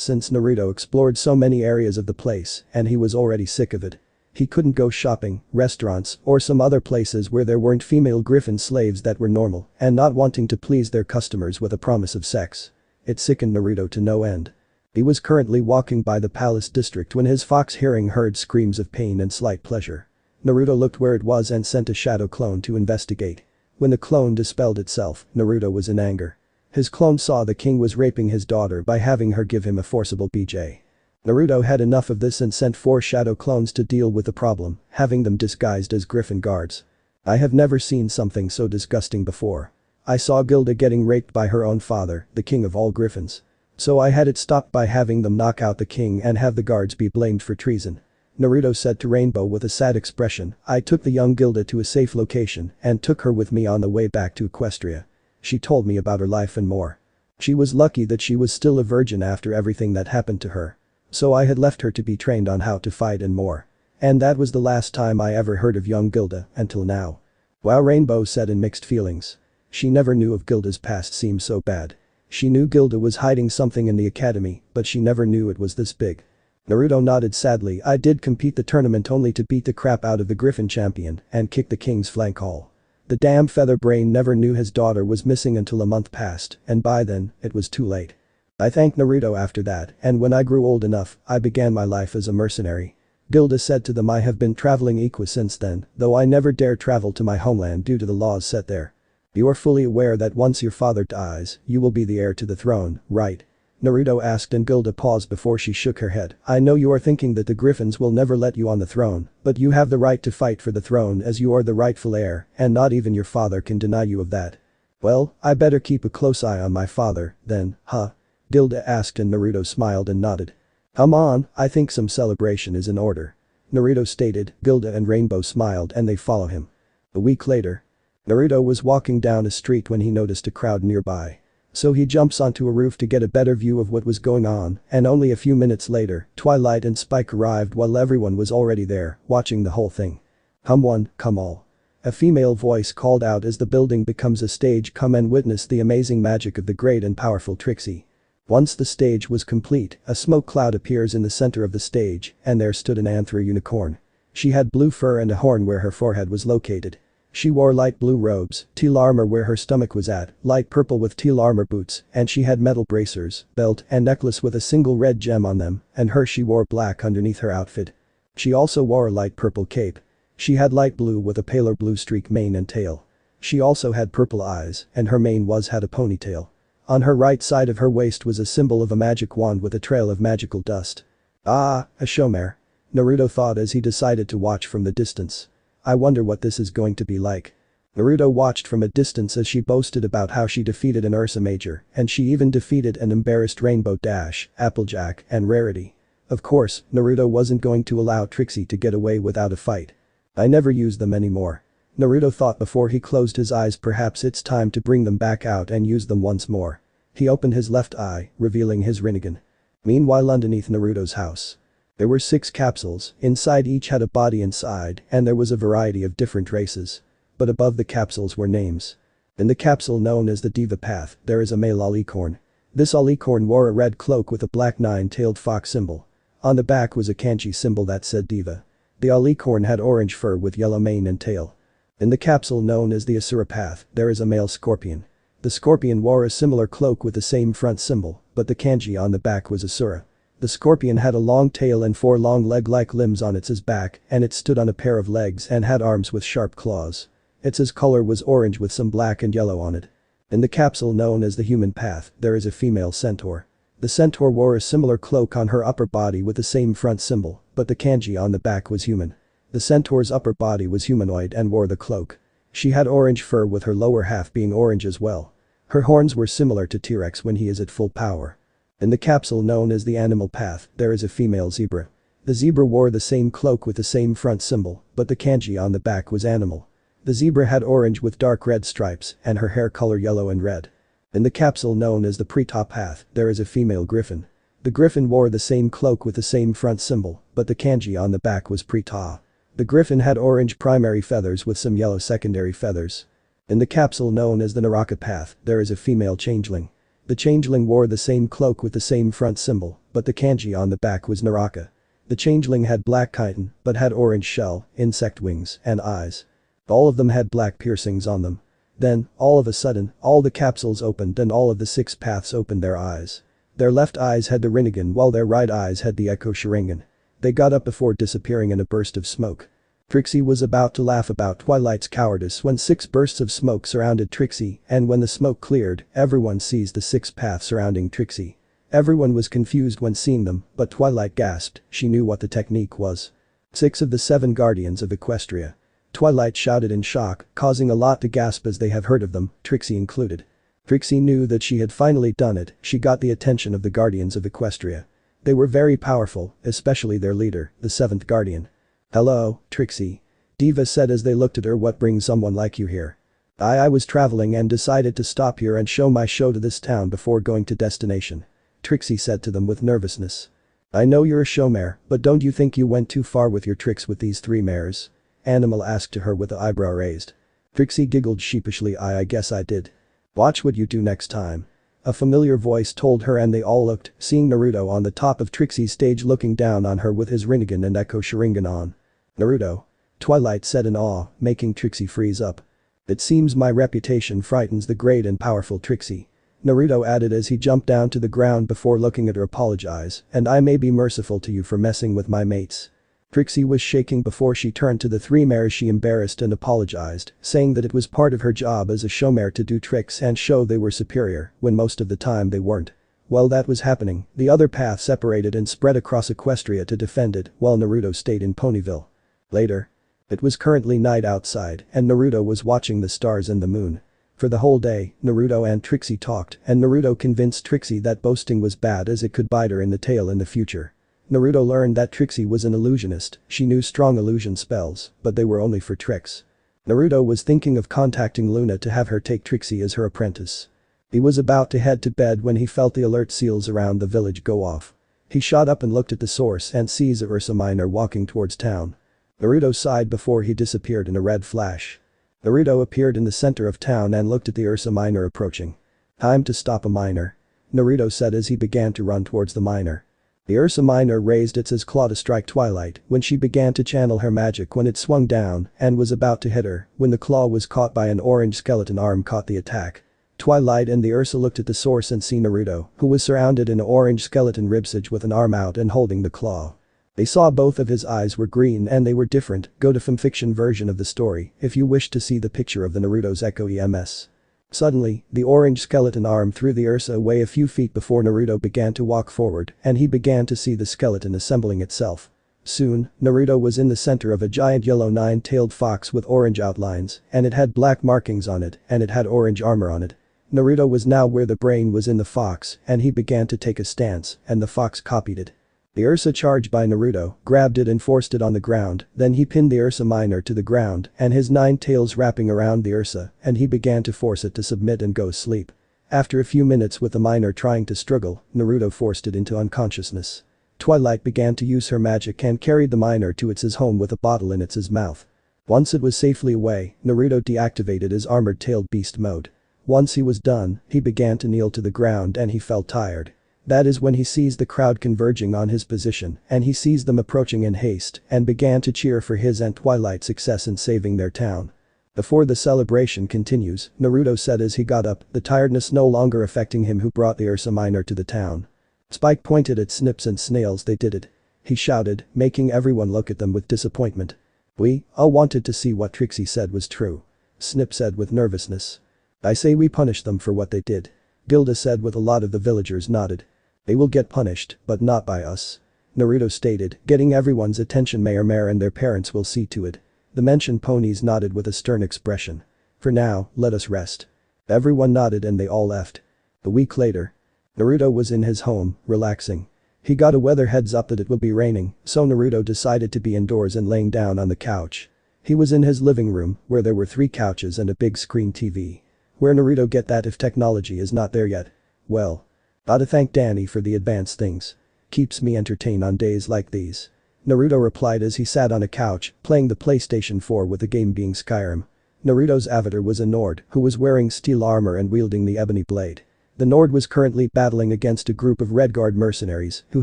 since Naruto explored so many areas of the place, and he was already sick of it. He couldn't go shopping, restaurants, or some other places where there weren't female griffin slaves that were normal, and not wanting to please their customers with a promise of sex. It sickened Naruto to no end. He was currently walking by the palace district when his fox hearing heard screams of pain and slight pleasure. Naruto looked where it was and sent a shadow clone to investigate. When the clone dispelled itself, Naruto was in anger. His clone saw the king was raping his daughter by having her give him a forcible BJ. Naruto had enough of this and sent 4 shadow clones to deal with the problem, having them disguised as griffin guards. I have never seen something so disgusting before. I saw Gilda getting raped by her own father, the king of all griffins. So I had it stopped by having them knock out the king and have the guards be blamed for treason. Naruto said to Rainbow with a sad expression. I took the young Gilda to a safe location and took her with me on the way back to Equestria. She told me about her life and more. She was lucky that she was still a virgin after everything that happened to her. So I had left her to be trained on how to fight and more. And that was the last time I ever heard of young Gilda until now. Wow, Rainbow said in mixed feelings. She never knew of Gilda's past seemed so bad. She knew Gilda was hiding something in the academy, but she never knew it was this big. Naruto nodded sadly. I did compete the tournament only to beat the crap out of the Griffin champion and kick the king's flank all. The damn feather brain never knew his daughter was missing until a month passed, and by then, it was too late. I thanked Naruto after that, and when I grew old enough, I began my life as a mercenary. Gilda said to them. I have been traveling equa since then, though I never dare travel to my homeland due to the laws set there. You are fully aware that once your father dies, you will be the heir to the throne, right? Naruto asked, and Gilda paused before she shook her head. I know you are thinking that the Griffins will never let you on the throne, but you have the right to fight for the throne as you are the rightful heir, and not even your father can deny you of that. Well, I better keep a close eye on my father, then, huh? Gilda asked, and Naruto smiled and nodded. Come on, I think some celebration is in order. Naruto stated. Gilda and Rainbow smiled and they follow him. A week later. Naruto was walking down a street when he noticed a crowd nearby. So he jumps onto a roof to get a better view of what was going on, and only a few minutes later, Twilight and Spike arrived while everyone was already there, watching the whole thing. Come one, come all. A female voice called out as the building becomes a stage. Come and witness the amazing magic of the great and powerful Trixie. Once the stage was complete, a smoke cloud appears in the center of the stage, and there stood an Anthro unicorn. She had blue fur and a horn where her forehead was located. She wore light blue robes, teal armor where her stomach was at, light purple with teal armor boots, and she had metal bracers, belt and necklace with a single red gem on them, and she wore black underneath her outfit. She also wore a light purple cape. She had light blue with a paler blue streak mane and tail. She also had purple eyes, and her mane had a ponytail. On her right side of her waist was a symbol of a magic wand with a trail of magical dust. Ah, a showmare. Naruto thought as he decided to watch from the distance. I wonder what this is going to be like. Naruto watched from a distance as she boasted about how she defeated an Ursa Major, and she even defeated an embarrassed Rainbow Dash, Applejack, and Rarity. Of course, Naruto wasn't going to allow Trixie to get away without a fight. I never use them anymore. Naruto thought before he closed his eyes. Perhaps it's time to bring them back out and use them once more. He opened his left eye, revealing his Rinnegan. Meanwhile, underneath Naruto's house. There were 6 capsules, inside each had a body inside, and there was a variety of different races. But above the capsules were names. In the capsule known as the Diva Path, there is a male alicorn. This alicorn wore a red cloak with a black 9-tailed fox symbol. On the back was a kanji symbol that said Diva. The alicorn had orange fur with yellow mane and tail. In the capsule known as the Asura Path, there is a male scorpion. The scorpion wore a similar cloak with the same front symbol, but the kanji on the back was Asura. The scorpion had a long tail and 4 long leg-like limbs on its back, and it stood on a pair of legs and had arms with sharp claws. Its color was orange with some black and yellow on it. In the capsule known as the Human Path, there is a female centaur. The centaur wore a similar cloak on her upper body with the same front symbol, but the kanji on the back was human. The centaur's upper body was humanoid and wore the cloak. She had orange fur with her lower half being orange as well. Her horns were similar to T-Rex when he is at full power. In the capsule known as the Animal Path, there is a female zebra. The zebra wore the same cloak with the same front symbol, but the kanji on the back was animal. The zebra had orange with dark red stripes and her hair color yellow and red. In the capsule known as the Pre-Top Path, there is a female griffin. The griffin wore the same cloak with the same front symbol, but the kanji on the back was pre-ta. The griffin had orange primary feathers with some yellow secondary feathers. In the capsule known as the Naruto path, there is a female changeling. The changeling wore the same cloak with the same front symbol, but the kanji on the back was Naruto. The changeling had black chitin, but had orange shell, insect wings, and eyes. All of them had black piercings on them. Then, all of a sudden, all the capsules opened and all of the 6 paths opened their eyes. Their left eyes had the Rinnegan while their right eyes had the Echo Sharingan. They got up before disappearing in a burst of smoke. Trixie was about to laugh about Twilight's cowardice when 6 bursts of smoke surrounded Trixie, and when the smoke cleared, everyone sees the 6 paths surrounding Trixie. Everyone was confused when seeing them, but Twilight gasped, she knew what the technique was. 6 of the 7 guardians of Equestria. Twilight shouted in shock, causing a lot to gasp as they have heard of them, Trixie included. Trixie knew that she had finally done it, she got the attention of the guardians of Equestria. They were very powerful, especially their leader, the 7th guardian. "Hello, Trixie," Diva said as they looked at her. "What brings someone like you here?" I was traveling and decided to stop here and show my show to this town before going to destination," Trixie said to them with nervousness. "I know you're a showmare, but don't you think you went too far with your tricks with these 3 mares?" Animal asked to her with the eyebrow raised. Trixie giggled sheepishly. I guess I did. "Watch what you do next time," a familiar voice told her, and they all looked, seeing Naruto on the top of Trixie's stage looking down on her with his Rinnegan and Echo Sharingan on. "Naruto," Twilight said in awe, making Trixie freeze up. "It seems my reputation frightens the great and powerful Trixie," Naruto added as he jumped down to the ground before looking at her. "Apologize, and I may be merciful to you for messing with my mates." Trixie was shaking before she turned to the 3 mares. She embarrassed and apologized, saying that it was part of her job as a showmare to do tricks and show they were superior, when most of the time they weren't. While that was happening, the other path separated and spread across Equestria to defend it, while Naruto stayed in Ponyville. Later. It was currently night outside, and Naruto was watching the stars and the moon. For the whole day, Naruto and Trixie talked, and Naruto convinced Trixie that boasting was bad as it could bite her in the tail in the future. Naruto learned that Trixie was an illusionist, she knew strong illusion spells, but they were only for tricks. Naruto was thinking of contacting Luna to have her take Trixie as her apprentice. He was about to head to bed when he felt the alert seals around the village go off. He shot up and looked at the source and sees Ursa Miner walking towards town. Naruto sighed before he disappeared in a red flash. Naruto appeared in the center of town and looked at the Ursa Miner approaching. "Time to stop a miner," Naruto said as he began to run towards the miner. The Ursa Miner raised its claw to strike Twilight when she began to channel her magic when it swung down and was about to hit her when the claw was caught by an orange skeleton arm caught the attack. Twilight and the Ursa looked at the source and see Naruto, who was surrounded in an orange skeleton ribcage with an arm out and holding the claw. They saw both of his eyes were green and they were different. Go to fanfiction version of the story if you wish to see the picture of the Naruto's Echo EMS. Suddenly, the orange skeleton arm threw the Ursa away a few feet before Naruto began to walk forward and he began to see the skeleton assembling itself. Soon, Naruto was in the center of a giant yellow 9-tailed fox with orange outlines and it had black markings on it and it had orange armor on it. Naruto was now where the brain was in the fox and he began to take a stance and the fox copied it. The Ursa charged by Naruto, grabbed it and forced it on the ground, then he pinned the Ursa Miner to the ground and his 9 tails wrapping around the Ursa and he began to force it to submit and go sleep. After a few minutes with the miner trying to struggle, Naruto forced it into unconsciousness. Twilight began to use her magic and carried the miner to its home with a bottle in its mouth. Once it was safely away, Naruto deactivated his armored-tailed beast mode. Once he was done, he began to kneel to the ground and he felt tired. That is when he sees the crowd converging on his position and he sees them approaching in haste and began to cheer for his and Twilight's success in saving their town. Before the celebration continues, Naruto said as he got up, the tiredness no longer affecting him who brought the Ursa Miner to the town. Spike pointed at Snips and Snails. They did it. He shouted, making everyone look at them with disappointment. We all wanted to see what Trixie said was true. Snip said with nervousness. I say we punish them for what they did. Gilda said with a lot of the villagers nodded. They will get punished, but not by us. Naruto stated, getting everyone's attention. Mayor and their parents will see to it. The mentioned ponies nodded with a stern expression. For now, let us rest. Everyone nodded and they all left. A week later. Naruto was in his home, relaxing. He got a weather heads up that it will be raining, so Naruto decided to be indoors and laying down on the couch. He was in his living room, where there were 3 couches and a big screen TV. Where Naruto get that if technology is not there yet? Well. Gotta thank Danny for the advanced things. Keeps me entertained on days like these. Naruto replied as he sat on a couch, playing the PlayStation 4 with the game being Skyrim. Naruto's avatar was a Nord who was wearing steel armor and wielding the ebony blade. The Nord was currently battling against a group of Redguard mercenaries who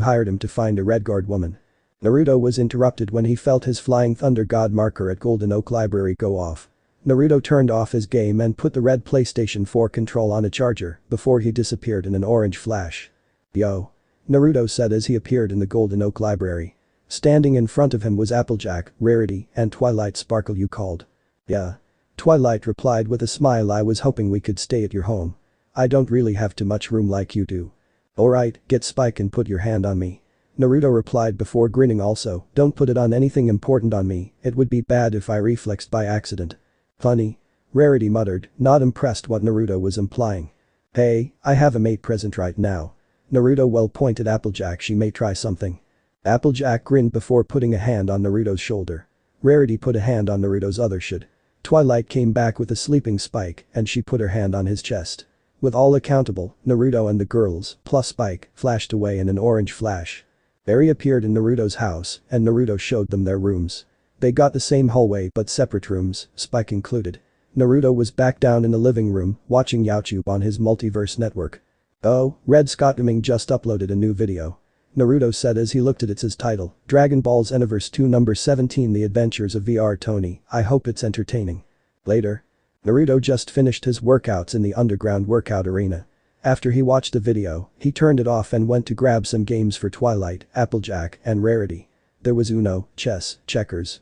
hired him to find a Redguard woman. Naruto was interrupted when he felt his Flying Thunder God marker at Golden Oak Library go off. Naruto turned off his game and put the red PlayStation 4 control on a charger before he disappeared in an orange flash. "Yo," Naruto said as he appeared in the Golden Oak Library. Standing in front of him was Applejack, Rarity, and Twilight Sparkle. "You called?" "Yeah." Twilight replied with a smile. "I was hoping we could stay at your home. I don't really have too much room like you do." "Alright, get Spike and put your hand on me." Naruto replied before grinning. "Also, don't put it on anything important on me, it would be bad if I reflexed by accident." "Funny," Rarity muttered, not impressed what Naruto was implying. "Hey, I have a mate present right now." Naruto well pointed Applejack. "She may try something." Applejack grinned before putting a hand on Naruto's shoulder. Rarity put a hand on Naruto's other shoulder. Twilight came back with a sleeping Spike and she put her hand on his chest. With all accountable, Naruto and the girls, plus Spike, flashed away in an orange flash. Barry appeared in Naruto's house and Naruto showed them their rooms. They got the same hallway but separate rooms, Spike included. Naruto was back down in the living room watching YouTube on his multiverse network. "Oh, Red Scott Gaming just uploaded a new video," Naruto said as he looked at its title, Dragon Ball Xenoverse 2 number 17 The Adventures of VR Tony. "I hope it's entertaining." Later. Naruto just finished his workouts in the underground workout arena. After he watched the video, he turned it off and went to grab some games for Twilight, Applejack, and Rarity. There was Uno, chess, checkers,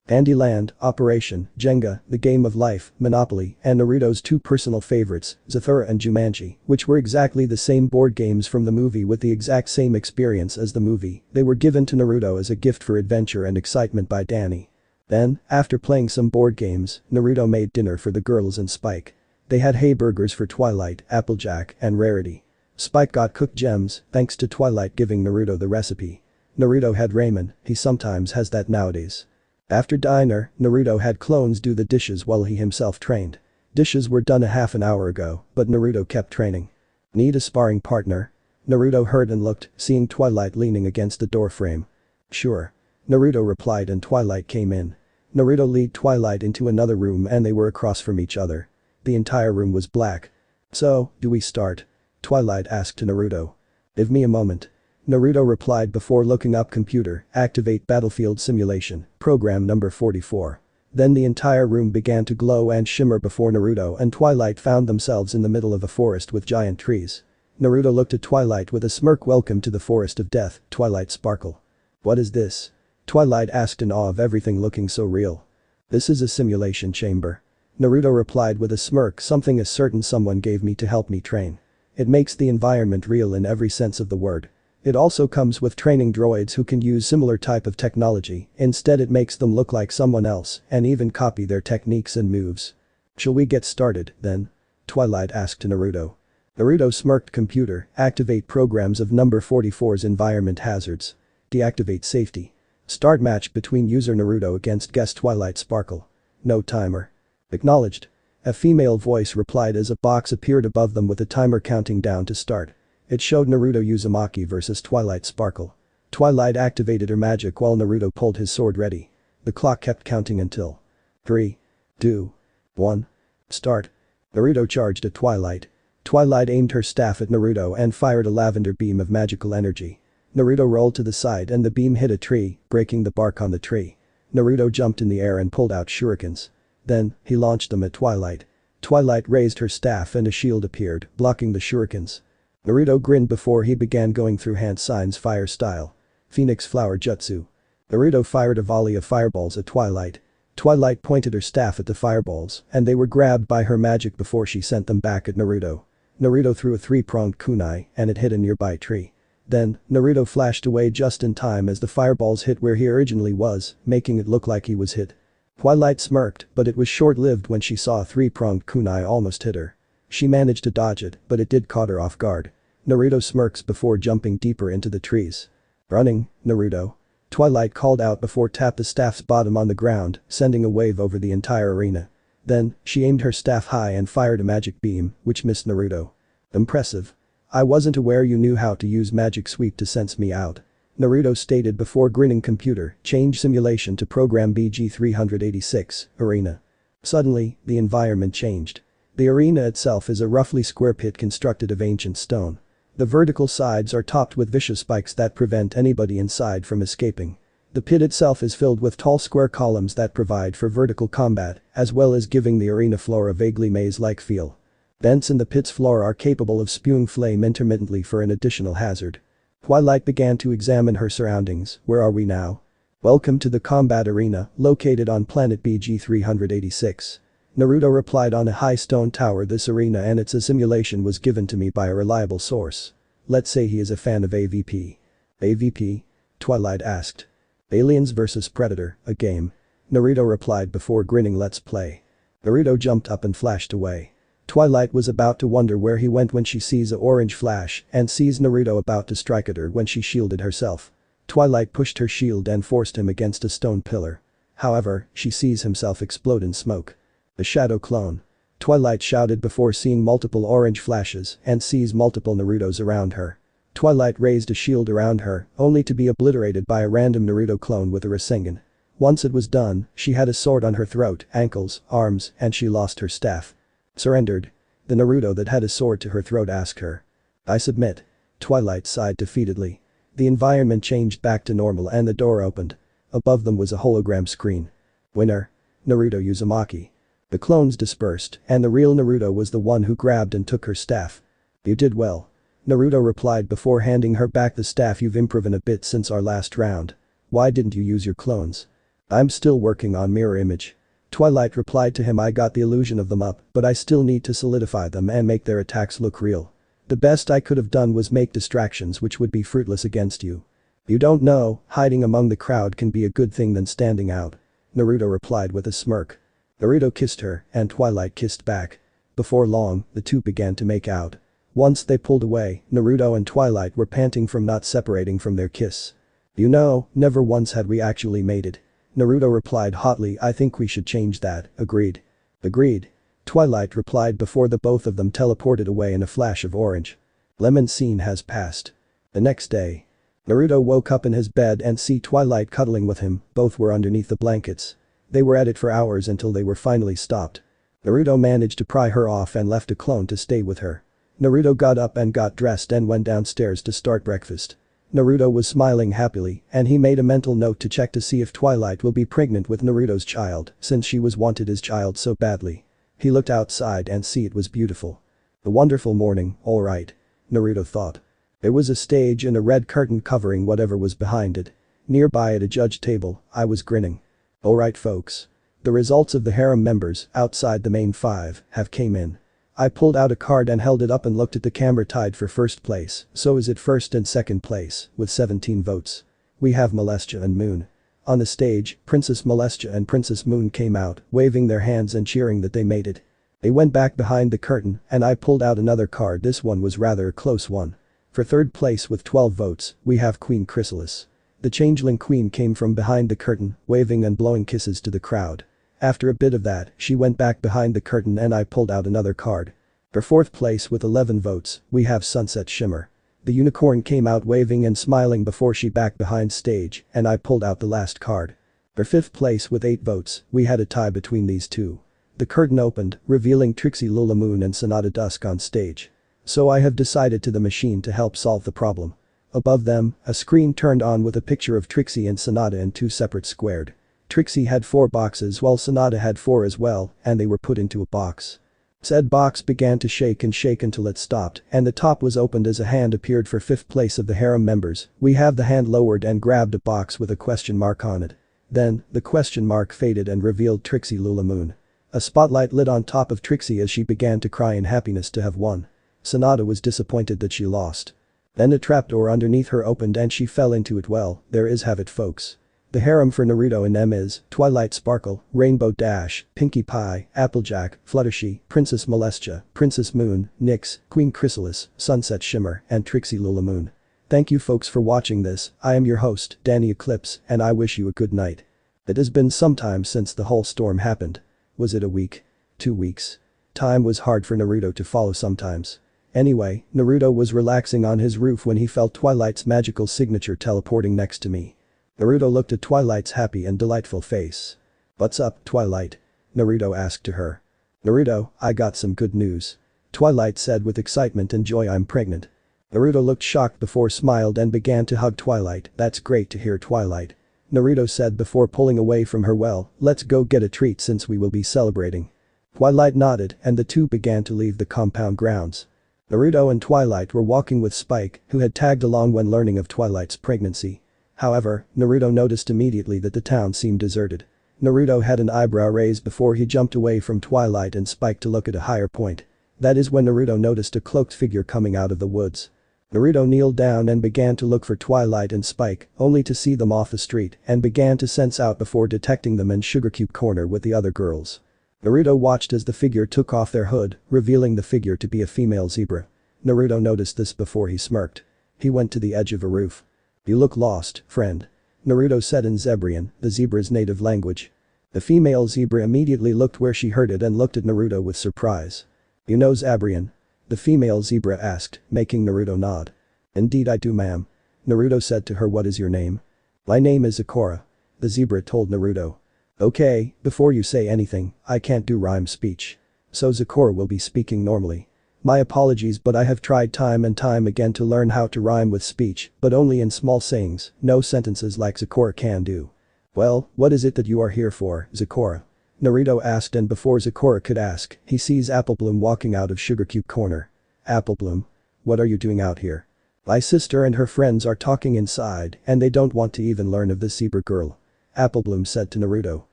Andyland, Operation, Jenga, The Game of Life, Monopoly, and Naruto's two personal favorites, Zecora and Jumanji, which were exactly the same board games from the movie with the exact same experience as the movie. They were given to Naruto as a gift for adventure and excitement by Danny. Then, after playing some board games, Naruto made dinner for the girls and Spike. They had hay burgers for Twilight, Applejack, and Rarity. Spike got cooked gems, thanks to Twilight giving Naruto the recipe. Naruto had ramen, he sometimes has that nowadays. After dinner, Naruto had clones do the dishes while he himself trained. Dishes were done a half an hour ago, but Naruto kept training. "Need a sparring partner?" Naruto heard and looked, seeing Twilight leaning against the doorframe. "Sure." Naruto replied and Twilight came in. Naruto led Twilight into another room and they were across from each other. The entire room was black. "So, do we start?" Twilight asked Naruto. "Give me a moment." Naruto replied before looking up computer, activate battlefield simulation, program number 44. Then the entire room began to glow and shimmer before Naruto and Twilight found themselves in the middle of a forest with giant trees. Naruto looked at Twilight with a smirk. "Welcome to the forest of death, Twilight Sparkle." "What is this?" Twilight asked in awe of everything looking so real. "This is a simulation chamber." Naruto replied with a smirk. "Something a certain someone gave me to help me train. It makes the environment real in every sense of the word. It also comes with training droids who can use similar type of technology, instead it makes them look like someone else and even copy their techniques and moves." "Shall we get started, then?" Twilight asked Naruto. Naruto smirked. "Computer, activate programs of number 44's environment hazards. Deactivate safety. Start match between user Naruto against guest Twilight Sparkle. No timer." "Acknowledged." A female voice replied as a box appeared above them with a timer counting down to start. It showed Naruto Uzumaki versus Twilight Sparkle. Twilight activated her magic while Naruto pulled his sword ready. The clock kept counting until 3, 2, 1. Start. Naruto charged at Twilight. Twilight aimed her staff at Naruto and fired a lavender beam of magical energy. Naruto rolled to the side and the beam hit a tree, breaking the bark on the tree. Naruto jumped in the air and pulled out shurikens. Then, he launched them at Twilight. Twilight raised her staff and a shield appeared, blocking the shurikens. Naruto grinned before he began going through hand signs fire style. Phoenix Flower Jutsu. Naruto fired a volley of fireballs at Twilight. Twilight pointed her staff at the fireballs and they were grabbed by her magic before she sent them back at Naruto. Naruto threw a three-pronged kunai and it hit a nearby tree. Then, Naruto flashed away just in time as the fireballs hit where he originally was, making it look like he was hit. Twilight smirked, but it was short-lived when she saw a three-pronged kunai almost hit her. She managed to dodge it, but it did caught her off guard. Naruto smirks before jumping deeper into the trees. "Running, Naruto." Twilight called out before tapped the staff's bottom on the ground, sending a wave over the entire arena. Then, she aimed her staff high and fired a magic beam, which missed Naruto. "Impressive. I wasn't aware you knew how to use magic sweep to sense me out. Naruto stated before grinning. Computer, change simulation to program BG386, arena. Suddenly, the environment changed. The arena itself is a roughly square pit constructed of ancient stone. The vertical sides are topped with vicious spikes that prevent anybody inside from escaping. The pit itself is filled with tall square columns that provide for vertical combat, as well as giving the arena floor a vaguely maze-like feel. Vents in the pit's floor are capable of spewing flame intermittently for an additional hazard. Twilight began to examine her surroundings. Where are we now? Welcome to the combat arena, located on planet BG386. Naruto replied. On a high stone tower. This arena and its simulation was given to me by a reliable source. Let's say he is a fan of AVP. AVP? Twilight asked. Aliens vs Predator, a game. Naruto replied before grinning. Let's play. Naruto jumped up and flashed away. Twilight was about to wonder where he went when she sees a orange flash and sees Naruto about to strike at her when she shielded herself. Twilight pushed her shield and forced him against a stone pillar. However, she sees himself explode in smoke. The shadow clone. Twilight shouted before seeing multiple orange flashes and sees multiple Narutos around her. Twilight raised a shield around her, only to be obliterated by a random Naruto clone with a Rasengan. Once it was done, she had a sword on her throat, ankles, arms, and she lost her staff. Surrendered. The Naruto that had a sword to her throat asked her. I submit. Twilight sighed defeatedly. The environment changed back to normal and the door opened. Above them was a hologram screen. Winner. Naruto Uzumaki. The clones dispersed, and the real Naruto was the one who grabbed and took her staff. You did well. Naruto replied before handing her back the staff. You've improved a bit since our last round. Why didn't you use your clones? I'm still working on mirror image. Twilight replied to him. I got the illusion of them up, but I still need to solidify them and make their attacks look real. The best I could have done was make distractions which would be fruitless against you. You don't know, hiding among the crowd can be a good thing than standing out. Naruto replied with a smirk. Naruto kissed her, and Twilight kissed back. Before long, the two began to make out. Once they pulled away, Naruto and Twilight were panting from not separating from their kiss. You know, never once had we actually made it. Naruto replied hotly. I think we should change that. Agreed. Agreed. Twilight replied before the both of them teleported away in a flash of orange. Lemon scene has passed. The next day. Naruto woke up in his bed and see Twilight cuddling with him. Both were underneath the blankets. They were at it for hours until they were finally stopped. Naruto managed to pry her off and left a clone to stay with her. Naruto got up and got dressed and went downstairs to start breakfast. Naruto was smiling happily and he made a mental note to check to see if Twilight will be pregnant with Naruto's child since she was wanted his child so badly. He looked outside and see it was beautiful. A wonderful morning, alright. Naruto thought. There was a stage and a red curtain covering whatever was behind it. Nearby at a judge table, I was grinning. Alright folks. The results of the harem members outside the main 5 have came in. I pulled out a card and held it up and looked at the camera. Tied for first place, so is it first and second place, with 17 votes. We have Celestia and Moon. On the stage, Princess Celestia and Princess Moon came out, waving their hands and cheering that they made it. They went back behind the curtain and I pulled out another card. This one was rather a close one. For third place with 12 votes, we have Queen Chrysalis. The changeling queen came from behind the curtain, waving and blowing kisses to the crowd. After a bit of that, she went back behind the curtain and I pulled out another card. For fourth place with 11 votes, we have Sunset Shimmer. The unicorn came out waving and smiling before she back behind stage and I pulled out the last card. For fifth place with 8 votes, we had a tie between these two. The curtain opened, revealing Trixie Lulamoon and Sonata Dusk on stage. So I have decided to the machine to help solve the problem. Above them, a screen turned on with a picture of Trixie and Sonata in 2 separate squared. Trixie had 4 boxes while Sonata had 4 as well, and they were put into a box. Said box began to shake until it stopped and the top was opened as a hand appeared. For fifth place of the harem members, we have the hand lowered and grabbed a box with a question mark on it. Then, the question mark faded and revealed Trixie Lulamoon. A spotlight lit on top of Trixie as she began to cry in happiness to have won. Sonata was disappointed that she lost. Then a trapdoor underneath her opened and she fell into it. Well, there is have it folks. The harem for Naruto and M is Twilight Sparkle, Rainbow Dash, Pinkie Pie, Applejack, Fluttershy, Princess Celestia, Princess Moon, Nyx, Queen Chrysalis, Sunset Shimmer, and Trixie Lulamoon. Thank you folks for watching this. I am your host, Danny Eclipse, and I wish you a good night. It has been some time since the whole storm happened. Was it a week? 2 weeks? Time was hard for Naruto to follow sometimes. Anyway, Naruto was relaxing on his roof when he felt Twilight's magical signature teleporting next to me. Naruto looked at Twilight's happy and delightful face. "What's up, Twilight?" Naruto asked to her. "Naruto, I got some good news," Twilight said with excitement and joy. "I'm pregnant." Naruto looked shocked before smiled and began to hug Twilight. "That's great to hear, Twilight," Naruto said before pulling away from her. "Well, let's go get a treat since we will be celebrating." Twilight nodded and the two began to leave the compound grounds. Naruto and Twilight were walking with Spike, who had tagged along when learning of Twilight's pregnancy. However, Naruto noticed immediately that the town seemed deserted. Naruto had an eyebrow raised before he jumped away from Twilight and Spike to look at a higher point. That is when Naruto noticed a cloaked figure coming out of the woods. Naruto kneeled down and began to look for Twilight and Spike, only to see them off the street and began to sense out before detecting them in Sugarcube Corner with the other girls. Naruto watched as the figure took off their hood, revealing the figure to be a female zebra. Naruto noticed this before he smirked. He went to the edge of a roof. "You look lost, friend," Naruto said in Zebrian, the zebra's native language. The female zebra immediately looked where she heard it and looked at Naruto with surprise. "You know Zebrian?" the female zebra asked, making Naruto nod. "Indeed I do, ma'am," Naruto said to her. "What is your name?" "My name is Zecora," the zebra told Naruto. "Okay, before you say anything, I can't do rhyme speech. So Zecora will be speaking normally. My apologies, but I have tried time and time again to learn how to rhyme with speech, but only in small sayings, no sentences like Zecora can do." "Well, what is it that you are here for, Zecora?" Naruto asked, and before Zecora could ask, he sees Applebloom walking out of Sugarcube Corner. "Applebloom? What are you doing out here?" "My sister and her friends are talking inside and they don't want to even learn of this zebra girl," Applebloom said to Naruto.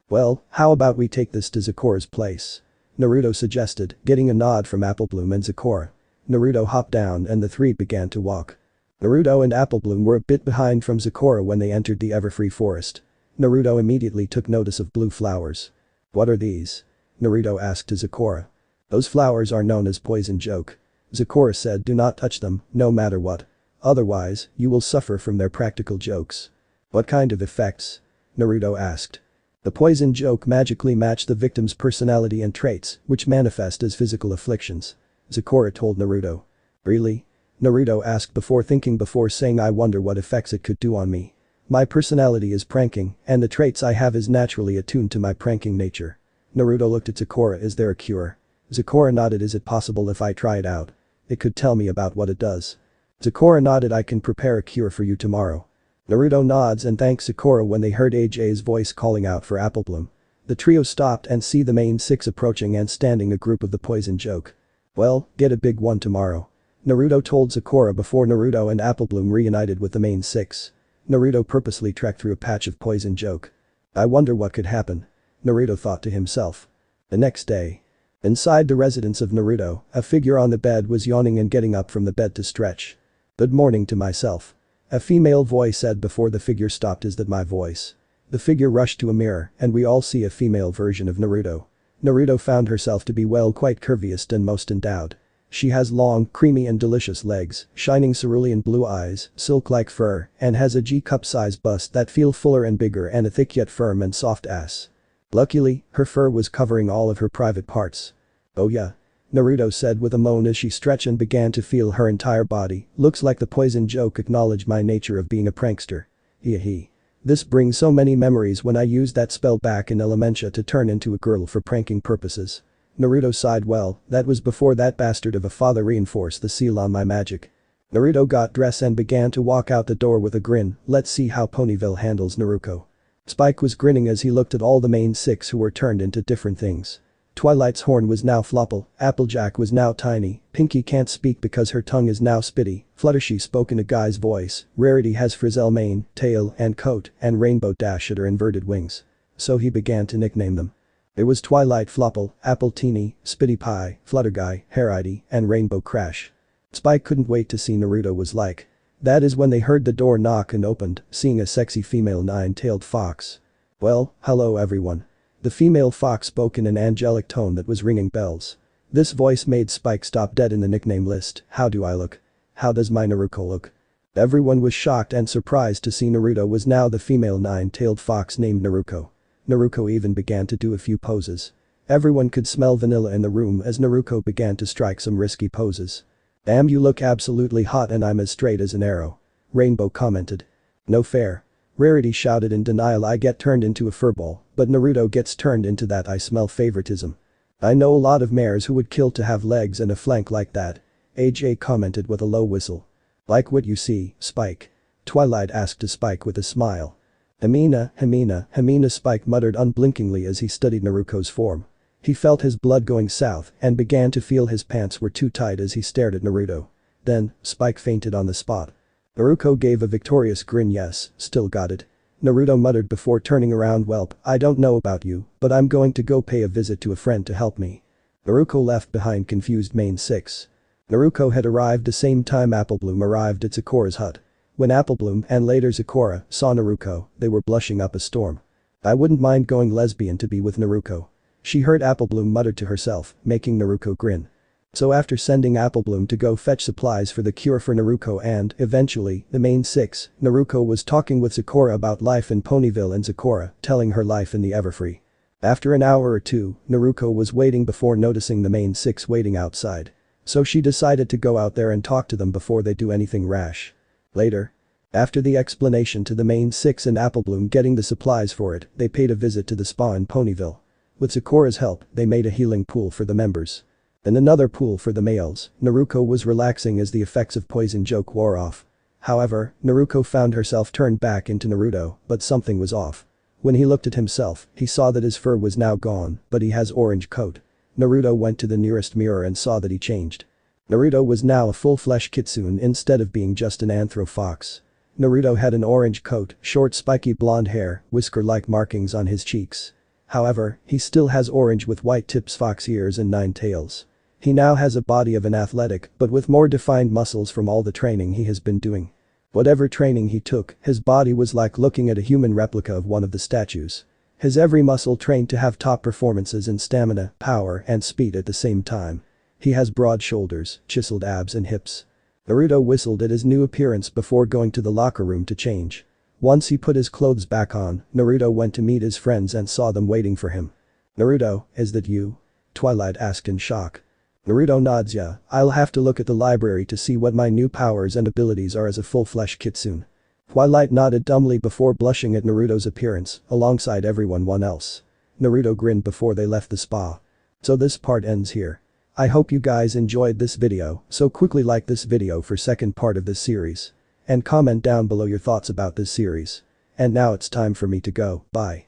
"Well, how about we take this to Zecora's place?" Naruto suggested, getting a nod from Applebloom and Zecora. Naruto hopped down and the three began to walk. Naruto and Applebloom were a bit behind from Zecora when they entered the Everfree Forest. Naruto immediately took notice of blue flowers. "What are these?" Naruto asked to Zecora. "Those flowers are known as poison joke," Zecora said. "Do not touch them, no matter what. Otherwise, you will suffer from their practical jokes." "What kind of effects?" Naruto asked. "The poison joke magically match the victim's personality and traits, which manifest as physical afflictions," Zecora told Naruto. "Really?" Naruto asked before thinking before saying, "I wonder what effects it could do on me. My personality is pranking, and the traits I have is naturally attuned to my pranking nature." Naruto looked at Zecora. "Is there a cure?" Zecora nodded. "Is it possible if I try it out? It could tell me about what it does." Zecora nodded. "I can prepare a cure for you tomorrow." Naruto nods and thanks Zecora when they heard AJ's voice calling out for Applebloom. The trio stopped and see the main six approaching and standing a group of the poison joke. "Well, get a big one tomorrow," Naruto told Zecora before Naruto and Applebloom reunited with the main six. Naruto purposely trekked through a patch of poison joke. "I wonder what could happen," Naruto thought to himself. The next day. Inside the residence of Naruto, a figure on the bed was yawning and getting up from the bed to stretch. "Good morning to myself," a female voice said before the figure stopped. "Is that my voice?" The figure rushed to a mirror and we all see a female version of Naruto. Naruto found herself to be quite curviest and most endowed. She has long, creamy and delicious legs, shining cerulean blue eyes, silk-like fur, and has a G-cup-sized bust that feel fuller and bigger and a thick yet firm and soft ass. Luckily, her fur was covering all of her private parts. "Oh yeah," Naruto said with a moan as she stretched and began to feel her entire body. "Looks like the poison joke acknowledged my nature of being a prankster. Hee. This brings so many memories when I used that spell back in Elementia to turn into a girl for pranking purposes." Naruto sighed. "Well, that was before that bastard of a father reinforced the seal on my magic." Naruto got dressed and began to walk out the door with a grin. "Let's see how Ponyville handles Naruko." Spike was grinning as he looked at all the main six who were turned into different things. Twilight's horn was now Flopple, Applejack was now Tiny, Pinky can't speak because her tongue is now Spitty, Fluttershy spoke in a guy's voice, Rarity has Frizzell mane, tail and coat, and Rainbow Dash at her inverted wings. So he began to nickname them. It was Twilight Flopple, Apple Teeny, Spitty Pie, Flutterguy, Hairity, and Rainbow Crash. Spike couldn't wait to see Naruto was like. That is when they heard the door knock and opened, seeing a sexy female nine-tailed fox. "Well, hello everyone." The female fox spoke in an angelic tone that was ringing bells. This voice made Spike stop dead in the nickname list. "How do I look? How does my Naruto look?" Everyone was shocked and surprised to see Naruto was now the female nine-tailed fox named Naruko. Naruko even began to do a few poses. Everyone could smell vanilla in the room as Naruko began to strike some risky poses. Damn, you look absolutely hot and I'm as straight as an arrow. Rainbow commented. No fair. Rarity shouted in denial. I get turned into a furball, but Naruto gets turned into that. I smell favoritism. I know a lot of mares who would kill to have legs and a flank like that. AJ commented with a low whistle. Like what you see, Spike? Twilight asked to Spike with a smile. Himina, Spike muttered unblinkingly as he studied Naruko's form. He felt his blood going south and began to feel his pants were too tight as he stared at Naruto. Then, Spike fainted on the spot. Naruko gave a victorious grin. Yes, still got it. Naruto muttered before turning around. Welp, I don't know about you, but I'm going to go pay a visit to a friend to help me. Naruko left behind confused main 6. Naruko had arrived the same time Applebloom arrived at Zecora's hut. When Applebloom and later Zecora saw Naruko, they were blushing up a storm. I wouldn't mind going lesbian to be with Naruko. She heard Applebloom mutter to herself, making Naruko grin. So after sending Applebloom to go fetch supplies for the cure for Naruko and, eventually, the main 6, Naruko was talking with Zecora about life in Ponyville and Zecora telling her life in the Everfree. After an hour or two, Naruko was waiting before noticing the main 6 waiting outside. So she decided to go out there and talk to them before they do anything rash. Later. After the explanation to the main 6 and Applebloom getting the supplies for it, they paid a visit to the spa in Ponyville. With Zecora's help, they made a healing pool for the members. And another pool for the males. Naruko was relaxing as the effects of poison joke wore off. However, Naruko found herself turned back into Naruto, but something was off. When he looked at himself, he saw that his fur was now gone, but he has orange coat. Naruto went to the nearest mirror and saw that he changed. Naruto was now a full-flesh kitsune instead of being just an anthro fox. Naruto had an orange coat, short spiky blonde hair, whisker-like markings on his cheeks. However, he still has orange with white tips, fox ears and 9 tails. He now has a body of an athletic but with more defined muscles from all the training he has been doing. Whatever training he took, his body was like looking at a human replica of one of the statues. His every muscle trained to have top performances in stamina, power and speed at the same time. He has broad shoulders, chiseled abs and hips. Naruto whistled at his new appearance before going to the locker room to change. Once he put his clothes back on, Naruto went to meet his friends and saw them waiting for him. Naruto, is that you? Twilight asked in shock. Naruto nods. Yeah, I'll have to look at the library to see what my new powers and abilities are as a full-flesh kitsune. Twilight nodded dumbly before blushing at Naruto's appearance, alongside everyone else. Naruto grinned before they left the spa. So this part ends here. I hope you guys enjoyed this video, so quickly like this video for second part of this series. And comment down below your thoughts about this series. And now it's time for me to go, bye.